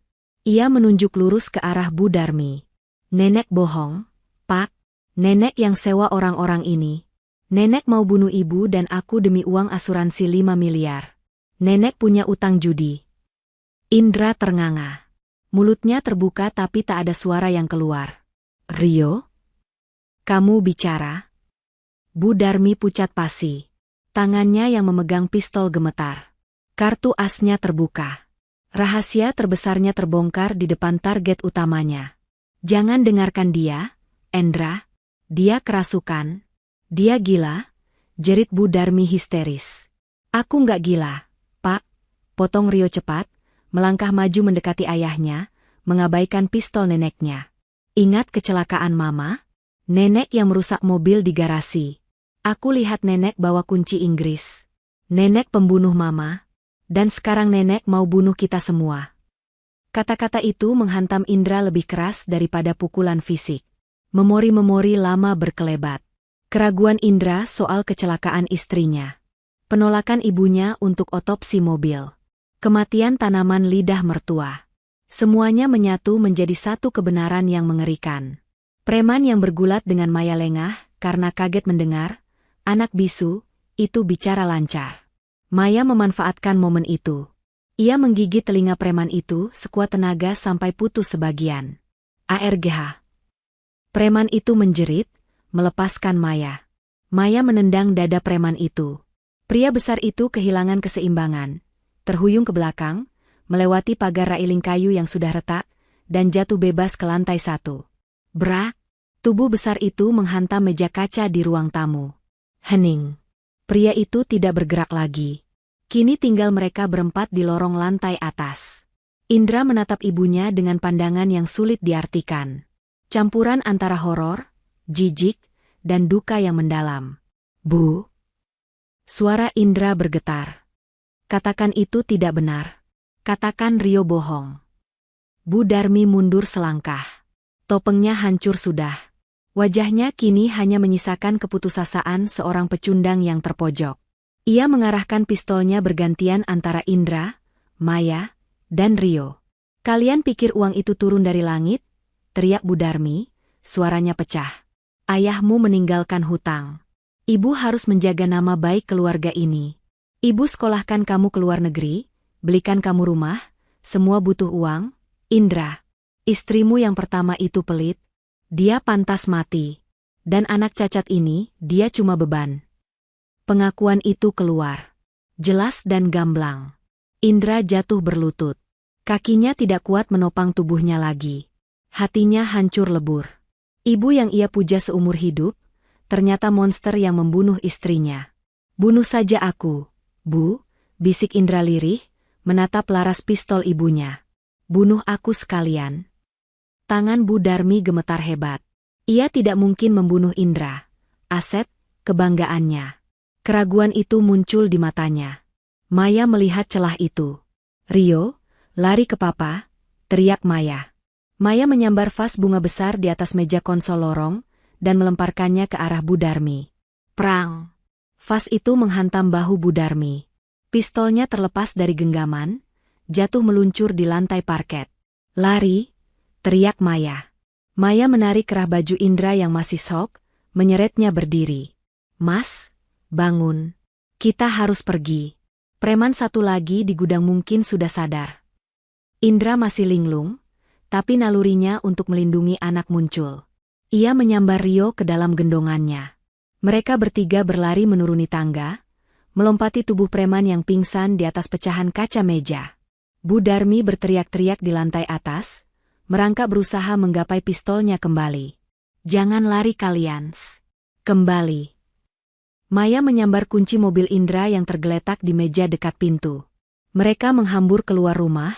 Ia menunjuk lurus ke arah Bu Darmi. Nenek bohong, Pak. Nenek yang sewa orang-orang ini. Nenek mau bunuh ibu dan aku demi uang asuransi 5 miliar. Nenek punya utang judi. Indra ternganga. Mulutnya terbuka tapi tak ada suara yang keluar. Rio? Kamu bicara? Bu Darmi pucat pasi. Tangannya yang memegang pistol gemetar. Kartu asnya terbuka. Rahasia terbesarnya terbongkar di depan target utamanya. Jangan dengarkan dia, Endra. Dia kerasukan. Dia gila, jerit Bu Darmi histeris. Aku nggak gila, Pak. Potong Rio cepat, melangkah maju mendekati ayahnya, mengabaikan pistol neneknya. Ingat kecelakaan Mama? Nenek yang merusak mobil di garasi. Aku lihat nenek bawa kunci Inggris. Nenek pembunuh Mama. Dan sekarang nenek mau bunuh kita semua. Kata-kata itu menghantam Indra lebih keras daripada pukulan fisik. Memori-memori lama berkelebat. Keraguan Indra soal kecelakaan istrinya. Penolakan ibunya untuk otopsi mobil. Kematian tanaman lidah mertua. Semuanya menyatu menjadi satu kebenaran yang mengerikan. Preman yang bergulat dengan Maya lengah karena kaget mendengar, anak bisu, itu bicara lancar. Maya memanfaatkan momen itu. Ia menggigit telinga preman itu sekuat tenaga sampai putus sebagian. ARGH. Preman itu menjerit, melepaskan Maya. Maya menendang dada preman itu. Pria besar itu kehilangan keseimbangan, terhuyung ke belakang, melewati pagar railing kayu yang sudah retak, dan jatuh bebas ke lantai 1. Brak! Tubuh besar itu menghantam meja kaca di ruang tamu. Hening. Pria itu tidak bergerak lagi. Kini tinggal mereka berempat di lorong lantai atas. Indra menatap ibunya dengan pandangan yang sulit diartikan. Campuran antara horor, jijik, dan duka yang mendalam. Bu. Suara Indra bergetar. Katakan itu tidak benar. Katakan Rio bohong. Bu Darmi mundur selangkah. Topengnya hancur sudah. Wajahnya kini hanya menyisakan keputusasaan seorang pecundang yang terpojok. Ia mengarahkan pistolnya bergantian antara Indra, Maya, dan Rio. Kalian pikir uang itu turun dari langit? Teriak Bu Darmi, suaranya pecah. Ayahmu meninggalkan hutang. Ibu harus menjaga nama baik keluarga ini. Ibu sekolahkan kamu ke luar negeri, belikan kamu rumah, semua butuh uang. Indra, istrimu yang pertama itu pelit. Dia pantas mati. Dan anak cacat ini, dia cuma beban. Pengakuan itu keluar. Jelas dan gamblang. Indra jatuh berlutut. Kakinya tidak kuat menopang tubuhnya lagi. Hatinya hancur lebur. Ibu yang ia puja seumur hidup, ternyata monster yang membunuh istrinya. Bunuh saja aku, Bu, bisik Indra lirih, menatap laras pistol ibunya. Bunuh aku sekalian. Tangan Bu Darmi gemetar hebat. Ia tidak mungkin membunuh Indra. Aset, kebanggaannya. Keraguan itu muncul di matanya. Maya melihat celah itu. Rio, Lari ke papa, teriak Maya. Maya menyambar vas bunga besar di atas meja konsol lorong dan melemparkannya ke arah Bu Darmi. Prang! Vas itu menghantam bahu Bu Darmi. Pistolnya terlepas dari genggaman, jatuh meluncur di lantai parket. Lari! Teriak Maya. Maya menarik kerah baju Indra yang masih sok, menyeretnya berdiri. Mas, bangun. Kita harus pergi. Preman satu lagi di gudang mungkin sudah sadar. Indra masih linglung, tapi nalurinya untuk melindungi anak muncul. Ia menyambar Rio ke dalam gendongannya. Mereka bertiga berlari menuruni tangga, melompati tubuh preman yang pingsan di atas pecahan kaca meja. Bu Darmi berteriak-teriak di lantai atas, merangkak berusaha menggapai pistolnya kembali. Jangan lari kalian. Kembali. Maya menyambar kunci mobil Indra yang tergeletak di meja dekat pintu. Mereka menghambur keluar rumah,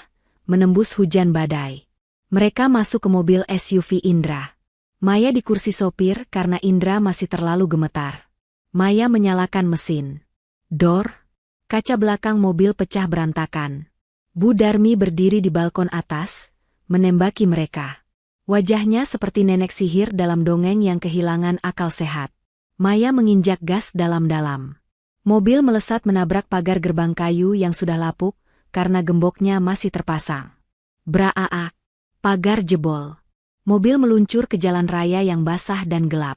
menembus hujan badai. Mereka masuk ke mobil SUV Indra. Maya di kursi sopir karena Indra masih terlalu gemetar. Maya menyalakan mesin. Dor. Kaca belakang mobil pecah berantakan. Bu Darmi berdiri di balkon atas, menembaki mereka. Wajahnya seperti nenek sihir dalam dongeng yang kehilangan akal sehat. Maya menginjak gas dalam-dalam. Mobil melesat menabrak pagar gerbang kayu yang sudah lapuk karena gemboknya masih terpasang. Braa! Pagar jebol. Mobil meluncur ke jalan raya yang basah dan gelap.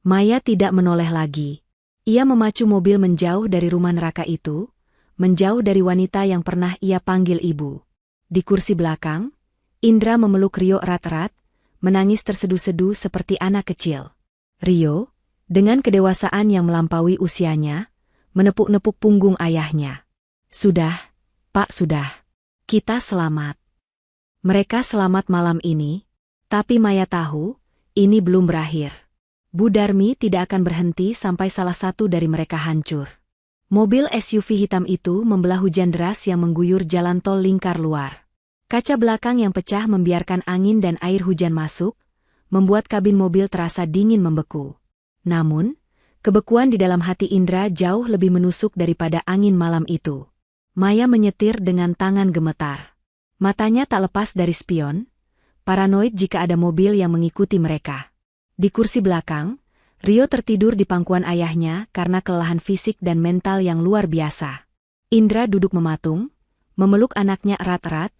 Maya tidak menoleh lagi. Ia memacu mobil menjauh dari rumah neraka itu, menjauh dari wanita yang pernah ia panggil ibu. Di kursi belakang, Indra memeluk Rio erat-erat, menangis terseduh-seduh seperti anak kecil. Rio, dengan kedewasaan yang melampaui usianya, menepuk-nepuk punggung ayahnya. Sudah, Pak, sudah. Kita selamat. Mereka selamat malam ini, tapi Maya tahu, ini belum berakhir. Bu Darmi tidak akan berhenti sampai salah satu dari mereka hancur. Mobil SUV hitam itu membelah hujan deras yang mengguyur jalan tol lingkar luar. Kaca belakang yang pecah membiarkan angin dan air hujan masuk, membuat kabin mobil terasa dingin membeku. Namun, kebekuan di dalam hati Indra jauh lebih menusuk daripada angin malam itu. Maya menyetir dengan tangan gemetar. Matanya tak lepas dari spion, paranoid jika ada mobil yang mengikuti mereka. Di kursi belakang, Rio tertidur di pangkuan ayahnya karena kelelahan fisik dan mental yang luar biasa. Indra duduk mematung, memeluk anaknya erat-erat,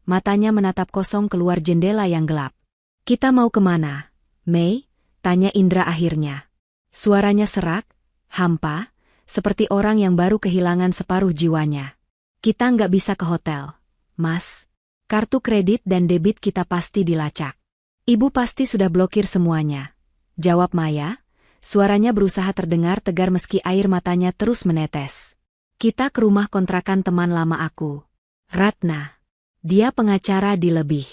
matanya menatap kosong keluar jendela yang gelap. Kita mau kemana, Mei? Tanya Indra akhirnya. Suaranya serak, hampa, seperti orang yang baru kehilangan separuh jiwanya. Kita nggak bisa ke hotel, Mas. Kartu kredit dan debit kita pasti dilacak. Ibu pasti sudah blokir semuanya. Jawab Maya, suaranya berusaha terdengar tegar meski air matanya terus menetes. Kita ke rumah kontrakan teman lama aku, Ratna. Dia pengacara di Lebih.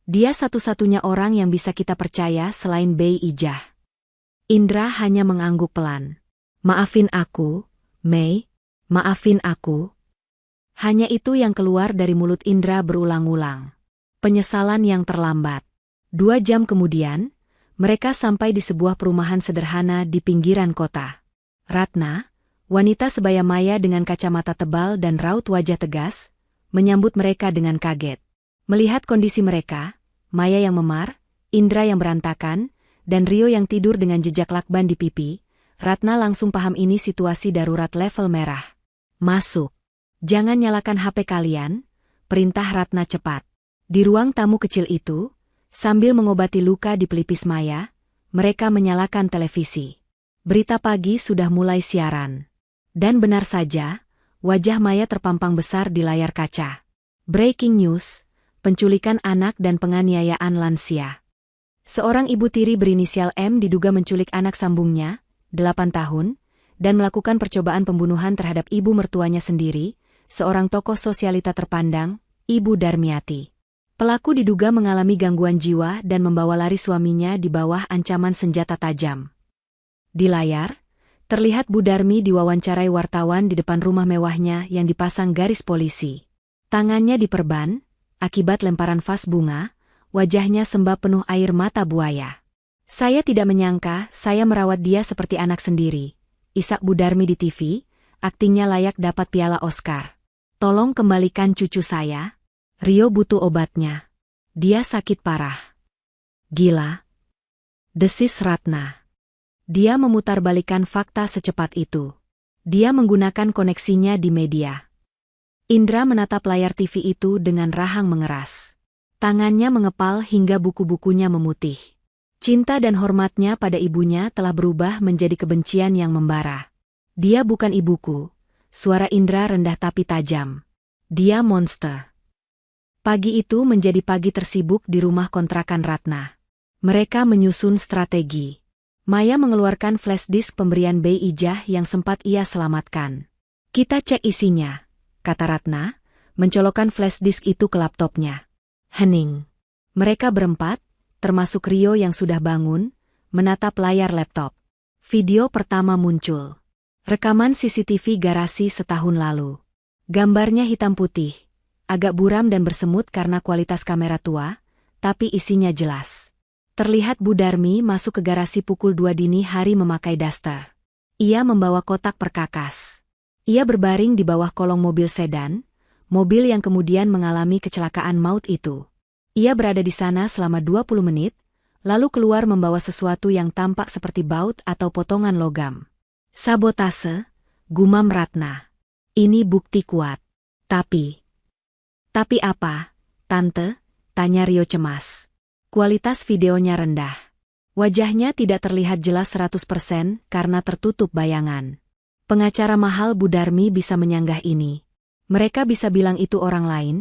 Dia satu-satunya orang yang bisa kita percaya selain Bei Ijah. Indra hanya mengangguk pelan. Maafin aku, Mei, maafin aku. Hanya itu yang keluar dari mulut Indra berulang-ulang. Penyesalan yang terlambat. 2 jam kemudian, mereka sampai di sebuah perumahan sederhana di pinggiran kota. Ratna, wanita sebaya Maya dengan kacamata tebal dan raut wajah tegas, menyambut mereka dengan kaget. Melihat kondisi mereka, Maya yang memar, Indra yang berantakan, dan Rio yang tidur dengan jejak lakban di pipi, Ratna langsung paham ini situasi darurat level merah. Masuk. Jangan nyalakan HP kalian, perintah Ratna cepat. Di ruang tamu kecil itu, sambil mengobati luka di pelipis Maya, mereka menyalakan televisi. Berita pagi sudah mulai siaran. Dan benar saja, wajah Maya terpampang besar di layar kaca. Breaking news, penculikan anak dan penganiayaan lansia. Seorang ibu tiri berinisial M diduga menculik anak sambungnya, 8 tahun, dan melakukan percobaan pembunuhan terhadap ibu mertuanya sendiri, seorang tokoh sosialita terpandang, Ibu Darmiati. Pelaku diduga mengalami gangguan jiwa dan membawa lari suaminya di bawah ancaman senjata tajam. Di layar, terlihat Bu Darmi diwawancarai wartawan di depan rumah mewahnya yang dipasang garis polisi. Tangannya diperban, akibat lemparan vas bunga, wajahnya sembab penuh air mata buaya. Saya tidak menyangka saya merawat dia seperti anak sendiri. Isak Bu Darmi di TV, aktingnya layak dapat piala Oscar. Tolong kembalikan cucu saya. Rio butuh obatnya. Dia sakit parah. Gila. Desis Ratna. Dia memutarbalikkan fakta secepat itu. Dia menggunakan koneksinya di media. Indra menatap layar TV itu dengan rahang mengeras. Tangannya mengepal hingga buku-bukunya memutih. Cinta dan hormatnya pada ibunya telah berubah menjadi kebencian yang membara. Dia bukan ibuku. Suara Indra rendah tapi tajam. Dia monster. Pagi itu menjadi pagi tersibuk di rumah kontrakan Ratna. Mereka menyusun strategi. Maya mengeluarkan flash disk pemberian Bei Ijah yang sempat ia selamatkan. Kita cek isinya, kata Ratna, mencolokkan flash disk itu ke laptopnya. Hening. Mereka berempat, termasuk Rio yang sudah bangun, menatap layar laptop. Video pertama muncul. Rekaman CCTV garasi setahun lalu. Gambarnya hitam putih, agak buram dan bersemut karena kualitas kamera tua, tapi isinya jelas. Terlihat Bu Darmi masuk ke garasi pukul 2 dini hari memakai daster. Ia membawa kotak perkakas. Ia berbaring di bawah kolong mobil sedan, mobil yang kemudian mengalami kecelakaan maut itu. Ia berada di sana selama 20 menit, lalu keluar membawa sesuatu yang tampak seperti baut atau potongan logam. Sabotase, gumam Ratna. Ini bukti kuat. Tapi apa, Tante? Tanya Rio cemas. Kualitas videonya rendah. Wajahnya tidak terlihat jelas 100% karena tertutup bayangan. Pengacara mahal Bu Darmi bisa menyanggah ini. Mereka bisa bilang itu orang lain,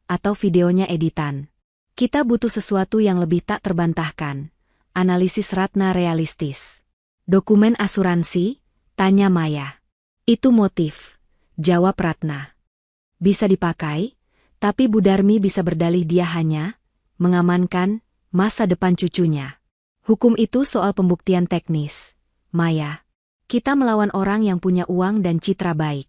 atau videonya editan. Kita butuh sesuatu yang lebih tak terbantahkan. Analisis Ratna realistis. Dokumen asuransi? Tanya Maya. Itu motif, jawab Ratna. Bisa dipakai, tapi Bu Darmi bisa berdalih dia hanya mengamankan masa depan cucunya. Hukum itu soal pembuktian teknis. Maya, kita melawan orang yang punya uang dan citra baik.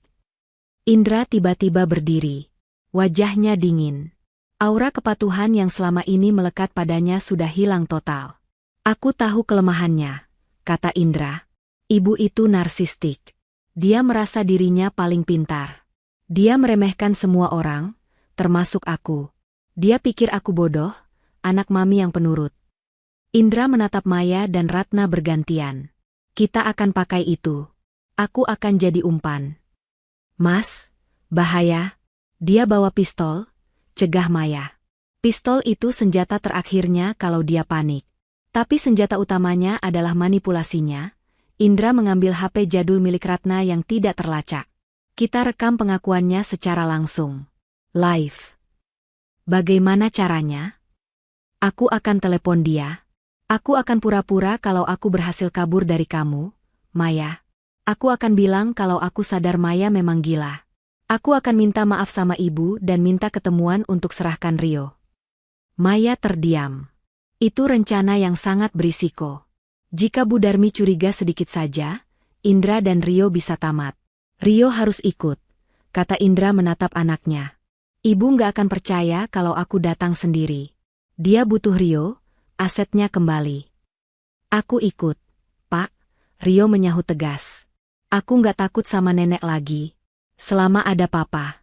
Indra tiba-tiba berdiri. Wajahnya dingin. Aura kepatuhan yang selama ini melekat padanya sudah hilang total. Aku tahu kelemahannya, kata Indra. Ibu itu narsistik. Dia merasa dirinya paling pintar. Dia meremehkan semua orang, termasuk aku. Dia pikir aku bodoh, anak mami yang penurut. Indra menatap Maya dan Ratna bergantian. Kita akan pakai itu. Aku akan jadi umpan. Mas, bahaya. Dia bawa pistol, cegah Maya. Pistol itu senjata terakhirnya kalau dia panik. Tapi senjata utamanya adalah manipulasinya. Indra mengambil HP jadul milik Ratna yang tidak terlacak. Kita rekam pengakuannya secara langsung. Live. Bagaimana caranya? Aku akan telepon dia. Aku akan pura-pura kalau aku berhasil kabur dari kamu, Maya. Aku akan bilang kalau aku sadar Maya memang gila. Aku akan minta maaf sama ibu dan minta ketemuan untuk serahkan Rio. Maya terdiam. Itu rencana yang sangat berisiko. Jika Bu Darmi curiga sedikit saja, Indra dan Rio bisa tamat. Rio harus ikut, kata Indra menatap anaknya. Ibu nggak akan percaya kalau aku datang sendiri. Dia butuh Rio, asetnya kembali. Aku ikut, Pak, Rio menyahut tegas. Aku nggak takut sama nenek lagi, selama ada papa.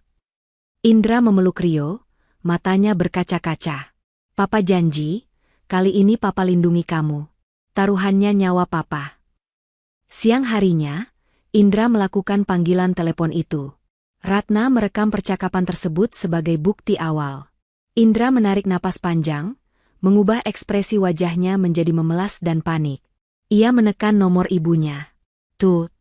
Indra memeluk Rio, matanya berkaca-kaca. Papa janji, kali ini papa lindungi kamu. Taruhannya nyawa papa. Siang harinya, Indra melakukan panggilan telepon itu. Ratna merekam percakapan tersebut sebagai bukti awal. Indra menarik napas panjang, mengubah ekspresi wajahnya menjadi memelas dan panik. Ia menekan nomor ibunya. Tut.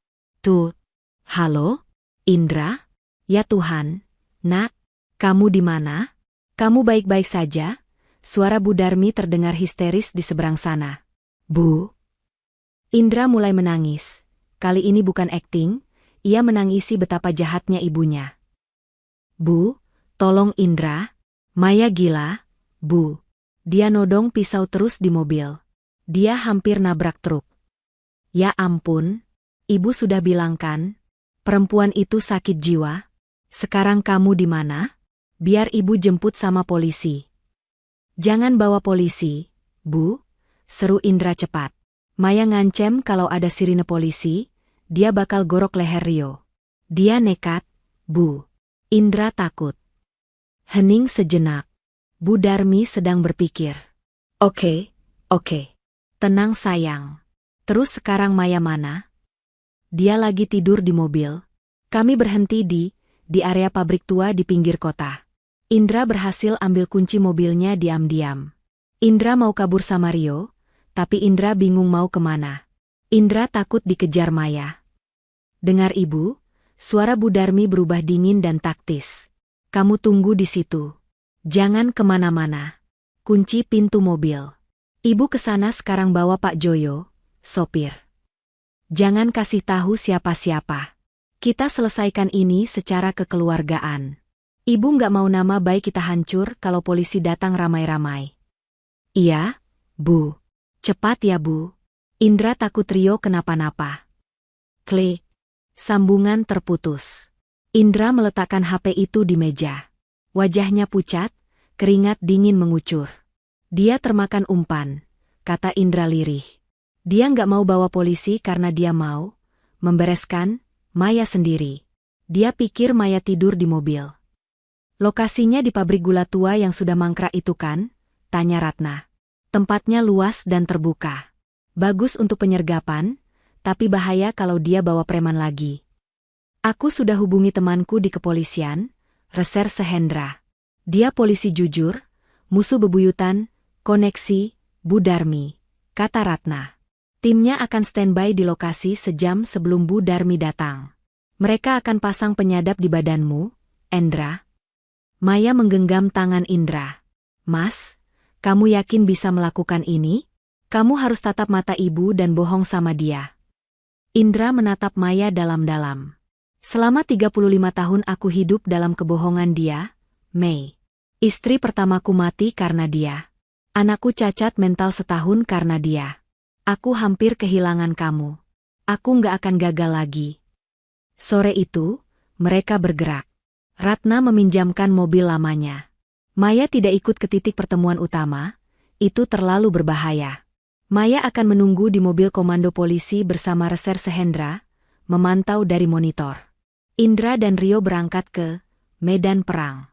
Halo? Indra? Ya Tuhan, Nak, kamu di mana? Kamu baik-baik saja? Suara Bu Darmi terdengar histeris di seberang sana. Bu? Indra mulai menangis. Kali ini bukan akting, ia menangisi betapa jahatnya ibunya. Bu, tolong Indra. Maya gila, Bu. Dia nodong pisau terus di mobil. Dia hampir nabrak truk. Ya ampun, ibu sudah bilang kan, perempuan itu sakit jiwa. Sekarang kamu di mana? Biar ibu jemput sama polisi. Jangan bawa polisi, Bu, seru Indra cepat. Maya ngancem kalau ada sirine polisi, dia bakal gorok leher Rio. Dia nekat, Bu. Indra takut. Hening sejenak. Bu Darmi sedang berpikir. Oke. Tenang sayang. Terus sekarang Maya mana? Dia lagi tidur di mobil. Kami berhenti di area pabrik tua di pinggir kota. Indra berhasil ambil kunci mobilnya diam-diam. Indra mau kabur sama Rio, tapi Indra bingung mau kemana. Indra takut dikejar Maya. Dengar ibu, suara Bu Darmi berubah dingin dan taktis. Kamu tunggu di situ. Jangan kemana-mana. Kunci pintu mobil. Ibu kesana sekarang bawa Pak Joyo, sopir. Jangan kasih tahu siapa-siapa. Kita selesaikan ini secara kekeluargaan. Ibu nggak mau nama baik kita hancur kalau polisi datang ramai-ramai. Iya, Bu. Cepat ya Bu. Indra takut Rio kenapa-napa. Klik. Sambungan terputus. Indra meletakkan HP itu di meja. Wajahnya pucat, keringat dingin mengucur. Dia termakan umpan, kata Indra lirih. Dia nggak mau bawa polisi karena dia mau membereskan Maya sendiri. Dia pikir Maya tidur di mobil. Lokasinya di pabrik gula tua yang sudah mangkrak itu kan? Tanya Ratna. Tempatnya luas dan terbuka. Bagus untuk penyergapan, tapi bahaya kalau dia bawa preman lagi. Aku sudah hubungi temanku di kepolisian, Reserse Hendra. Dia polisi jujur, musuh bebuyutan, koneksi, Bu Darmi, kata Ratna. Timnya akan standby di lokasi sejam sebelum Bu Darmi datang. Mereka akan pasang penyadap di badanmu, Endra. Maya menggenggam tangan Indra. Mas, kamu yakin bisa melakukan ini? Kamu harus tatap mata ibu dan bohong sama dia. Indra menatap Maya dalam-dalam. Selama 35 tahun aku hidup dalam kebohongan dia, Mei. Istri pertamaku mati karena dia. Anakku cacat mental setahun karena dia. Aku hampir kehilangan kamu. Aku nggak akan gagal lagi. Sore itu, mereka bergerak. Ratna meminjamkan mobil lamanya. Maya tidak ikut ke titik pertemuan utama, itu terlalu berbahaya. Maya akan menunggu di mobil komando polisi bersama Reserse Hendra, memantau dari monitor. Indra dan Rio berangkat ke medan perang.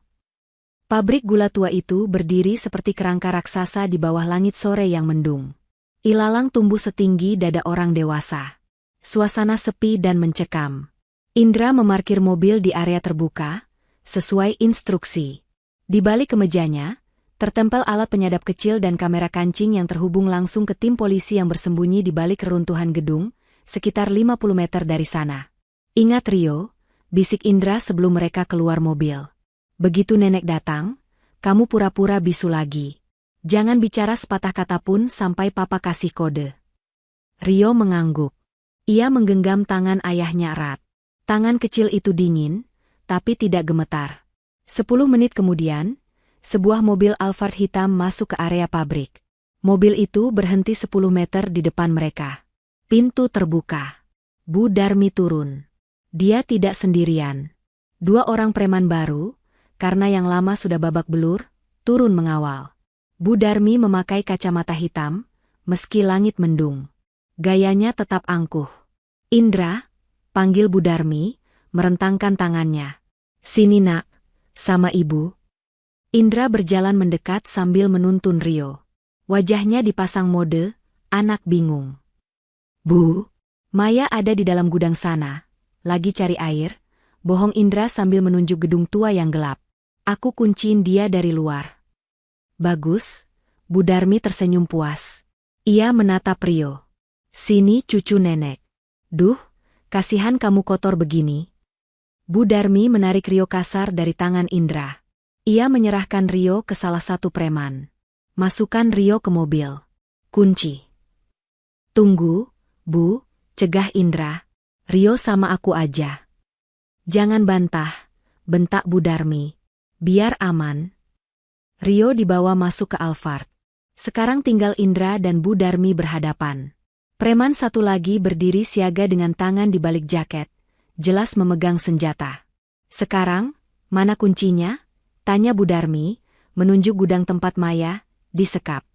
Pabrik gula tua itu berdiri seperti kerangka raksasa di bawah langit sore yang mendung. Ilalang tumbuh setinggi dada orang dewasa. Suasana sepi dan mencekam. Indra memarkir mobil di area terbuka, sesuai instruksi. Di balik kemejanya, tertempel alat penyadap kecil dan kamera kancing yang terhubung langsung ke tim polisi yang bersembunyi di balik reruntuhan gedung, sekitar 50 meter dari sana. Ingat Rio, bisik Indra sebelum mereka keluar mobil. Begitu nenek datang, kamu pura-pura bisu lagi. Jangan bicara sepatah kata pun sampai papa kasih kode. Rio mengangguk. Ia menggenggam tangan ayahnya erat. Tangan kecil itu dingin, tapi tidak gemetar. 10 menit kemudian, sebuah mobil Alphard hitam masuk ke area pabrik. Mobil itu berhenti 10 meter di depan mereka. Pintu terbuka. Bu Darmi turun. Dia tidak sendirian. 2 orang preman baru, karena yang lama sudah babak belur, turun mengawal. Bu Darmi memakai kacamata hitam, meski langit mendung. Gayanya tetap angkuh. Indra, panggil Bu Darmi, merentangkan tangannya. Sini nak, sama ibu. Indra berjalan mendekat sambil menuntun Rio. Wajahnya dipasang mode, anak bingung. Bu, Maya ada di dalam gudang sana. Lagi cari air, bohong Indra sambil menunjuk gedung tua yang gelap. Aku kunciin dia dari luar. Bagus, Bu Darmi tersenyum puas. Ia menatap Rio. Sini cucu nenek. Duh, kasihan kamu kotor begini. Bu Darmi menarik Rio kasar dari tangan Indra. Ia menyerahkan Rio ke salah satu preman. Masukkan Rio ke mobil. Kunci. Tunggu, Bu, cegah Indra. Rio sama aku aja. Jangan bantah, bentak Bu Darmi. Biar aman. Rio dibawa masuk ke Alphard. Sekarang tinggal Indra dan Bu Darmi berhadapan. Preman satu lagi berdiri siaga dengan tangan di balik jaket, jelas memegang senjata. Sekarang, mana kuncinya? Tanya Bu Darmi, menunjuk gudang tempat Maya, disekap.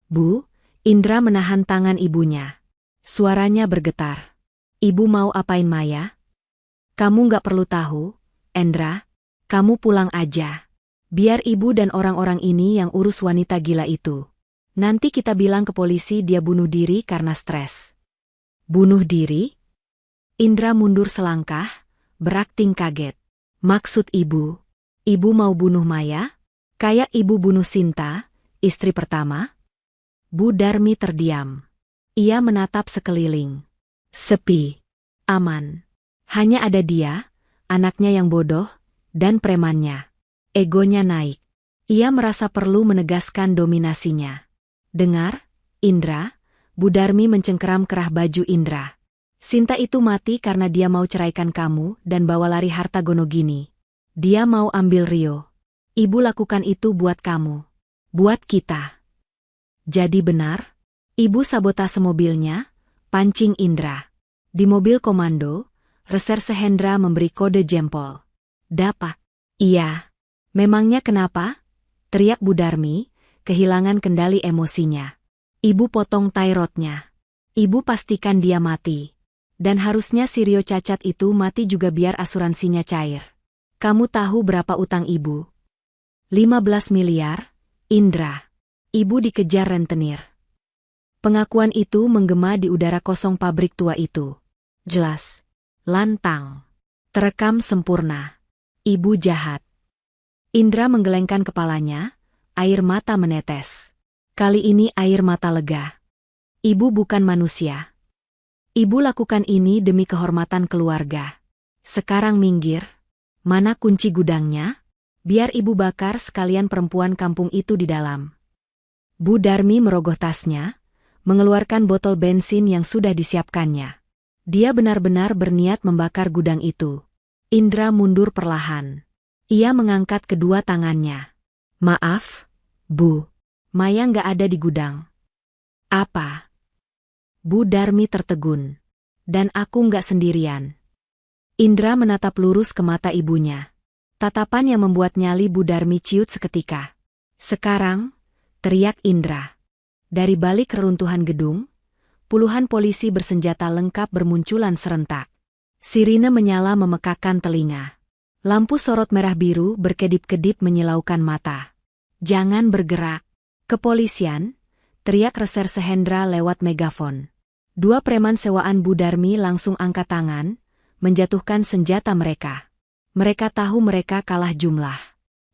Bu, Indra menahan tangan ibunya. Suaranya bergetar. Ibu mau apain Maya? Kamu nggak perlu tahu, Endra. Kamu pulang aja. Biar ibu dan orang-orang ini yang urus wanita gila itu. Nanti kita bilang ke polisi dia bunuh diri karena stres. Bunuh diri? Indra mundur selangkah, berakting kaget. Maksud ibu? Ibu mau bunuh Maya? Kayak ibu bunuh Sinta, istri pertama? Bu Darmi terdiam. Ia menatap sekeliling. Sepi. Aman. Hanya ada dia, anaknya yang bodoh, dan premannya. Egonya naik. Ia merasa perlu menegaskan dominasinya. Dengar, Indra, Bu Darmi mencengkeram kerah baju Indra. Sinta itu mati karena dia mau ceraikan kamu dan bawa lari harta Gonogini. Dia mau ambil Rio. Ibu lakukan itu buat kamu. Buat kita. Jadi benar? Ibu sabotase mobilnya, pancing Indra. Di mobil komando, Reserse Hendra memberi kode jempol. Dapat. Iya. Memangnya kenapa? Teriak Bu Darmi, kehilangan kendali emosinya. Ibu potong tie rod-nya. Ibu pastikan dia mati. Dan harusnya si Rio cacat itu mati juga biar asuransinya cair. Kamu tahu berapa utang ibu? 15 miliar, Indra. Ibu dikejar rentenir. Pengakuan itu menggema di udara kosong pabrik tua itu. Jelas. Lantang. Terekam sempurna. Ibu jahat. Indra menggelengkan kepalanya, air mata menetes. Kali ini air mata lega. Ibu bukan manusia. Ibu lakukan ini demi kehormatan keluarga. Sekarang minggir. Mana kunci gudangnya? Biar ibu bakar sekalian perempuan kampung itu di dalam. Bu Darmi merogoh tasnya, mengeluarkan botol bensin yang sudah disiapkannya. Dia benar-benar berniat membakar gudang itu. Indra mundur perlahan. Ia mengangkat kedua tangannya. Maaf, Bu. Maya nggak ada di gudang. Apa? Bu Darmi tertegun. Dan aku nggak sendirian. Indra menatap lurus ke mata ibunya. Tatapan yang membuat nyali Bu Darmi ciut seketika. Sekarang, teriak Indra. Dari balik reruntuhan gedung, puluhan polisi bersenjata lengkap bermunculan serentak. Sirine menyala memekakkan telinga. Lampu sorot merah biru berkedip-kedip menyilaukan mata. Jangan bergerak. Kepolisian, teriak Reserse Hendra lewat megafon. Dua preman sewaan Bu Darmi langsung angkat tangan, menjatuhkan senjata mereka. Mereka tahu mereka kalah jumlah.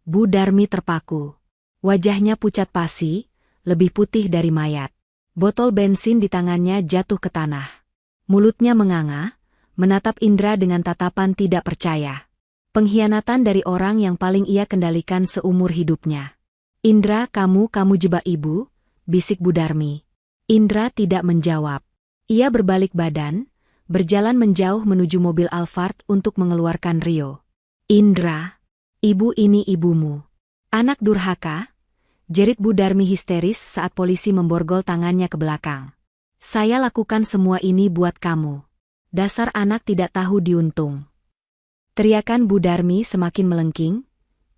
Bu Darmi terpaku. Wajahnya pucat pasi, lebih putih dari mayat. Botol bensin di tangannya jatuh ke tanah. Mulutnya menganga, menatap Indra dengan tatapan tidak percaya. Pengkhianatan dari orang yang paling ia kendalikan seumur hidupnya. Indra, kamu jebak ibu, bisik Bu Darmi. Indra tidak menjawab. Ia berbalik badan, berjalan menjauh menuju mobil Alphard untuk mengeluarkan Rio. Indra, ibu ini ibumu. Anak durhaka, jerit Bu Darmi histeris saat polisi memborgol tangannya ke belakang. Saya lakukan semua ini buat kamu. Dasar anak tidak tahu diuntung. Teriakan Bu Darmi semakin melengking,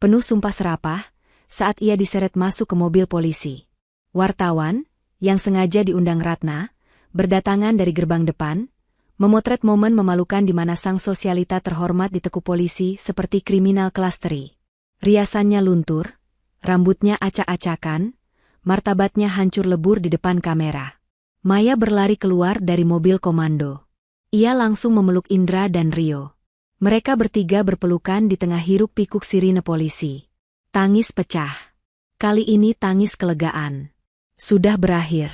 penuh sumpah serapah, saat ia diseret masuk ke mobil polisi. Wartawan, yang sengaja diundang Ratna, berdatangan dari gerbang depan, memotret momen memalukan di mana sang sosialita terhormat ditekuk polisi seperti kriminal kelas teri. Riasannya luntur, rambutnya acak-acakan, martabatnya hancur lebur di depan kamera. Maya berlari keluar dari mobil komando. Ia langsung memeluk Indra dan Rio. Mereka bertiga berpelukan di tengah hiruk-pikuk sirine polisi. Tangis pecah. Kali ini tangis kelegaan. Sudah berakhir,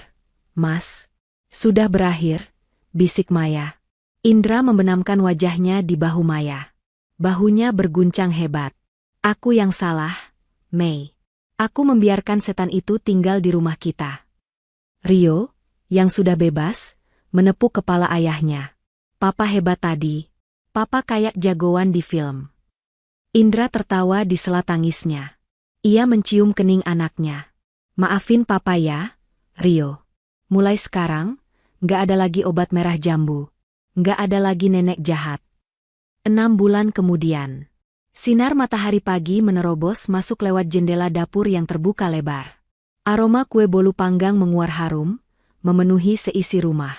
Mas. Sudah berakhir, bisik Maya. Indra membenamkan wajahnya di bahu Maya. Bahunya berguncang hebat. Aku yang salah, Mei. Aku membiarkan setan itu tinggal di rumah kita. Rio, yang sudah bebas, menepuk kepala ayahnya. Papa hebat tadi. Papa kayak jagoan di film. Indra tertawa di sela tangisnya. Ia mencium kening anaknya. Maafin papa ya, Rio. Mulai sekarang, nggak ada lagi obat merah jambu. Nggak ada lagi nenek jahat. 6 bulan kemudian. Sinar matahari pagi menerobos masuk lewat jendela dapur yang terbuka lebar. Aroma kue bolu panggang menguar harum, memenuhi seisi rumah.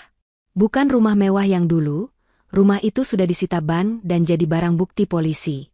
Bukan rumah mewah yang dulu, rumah itu sudah disita ban dan jadi barang bukti polisi.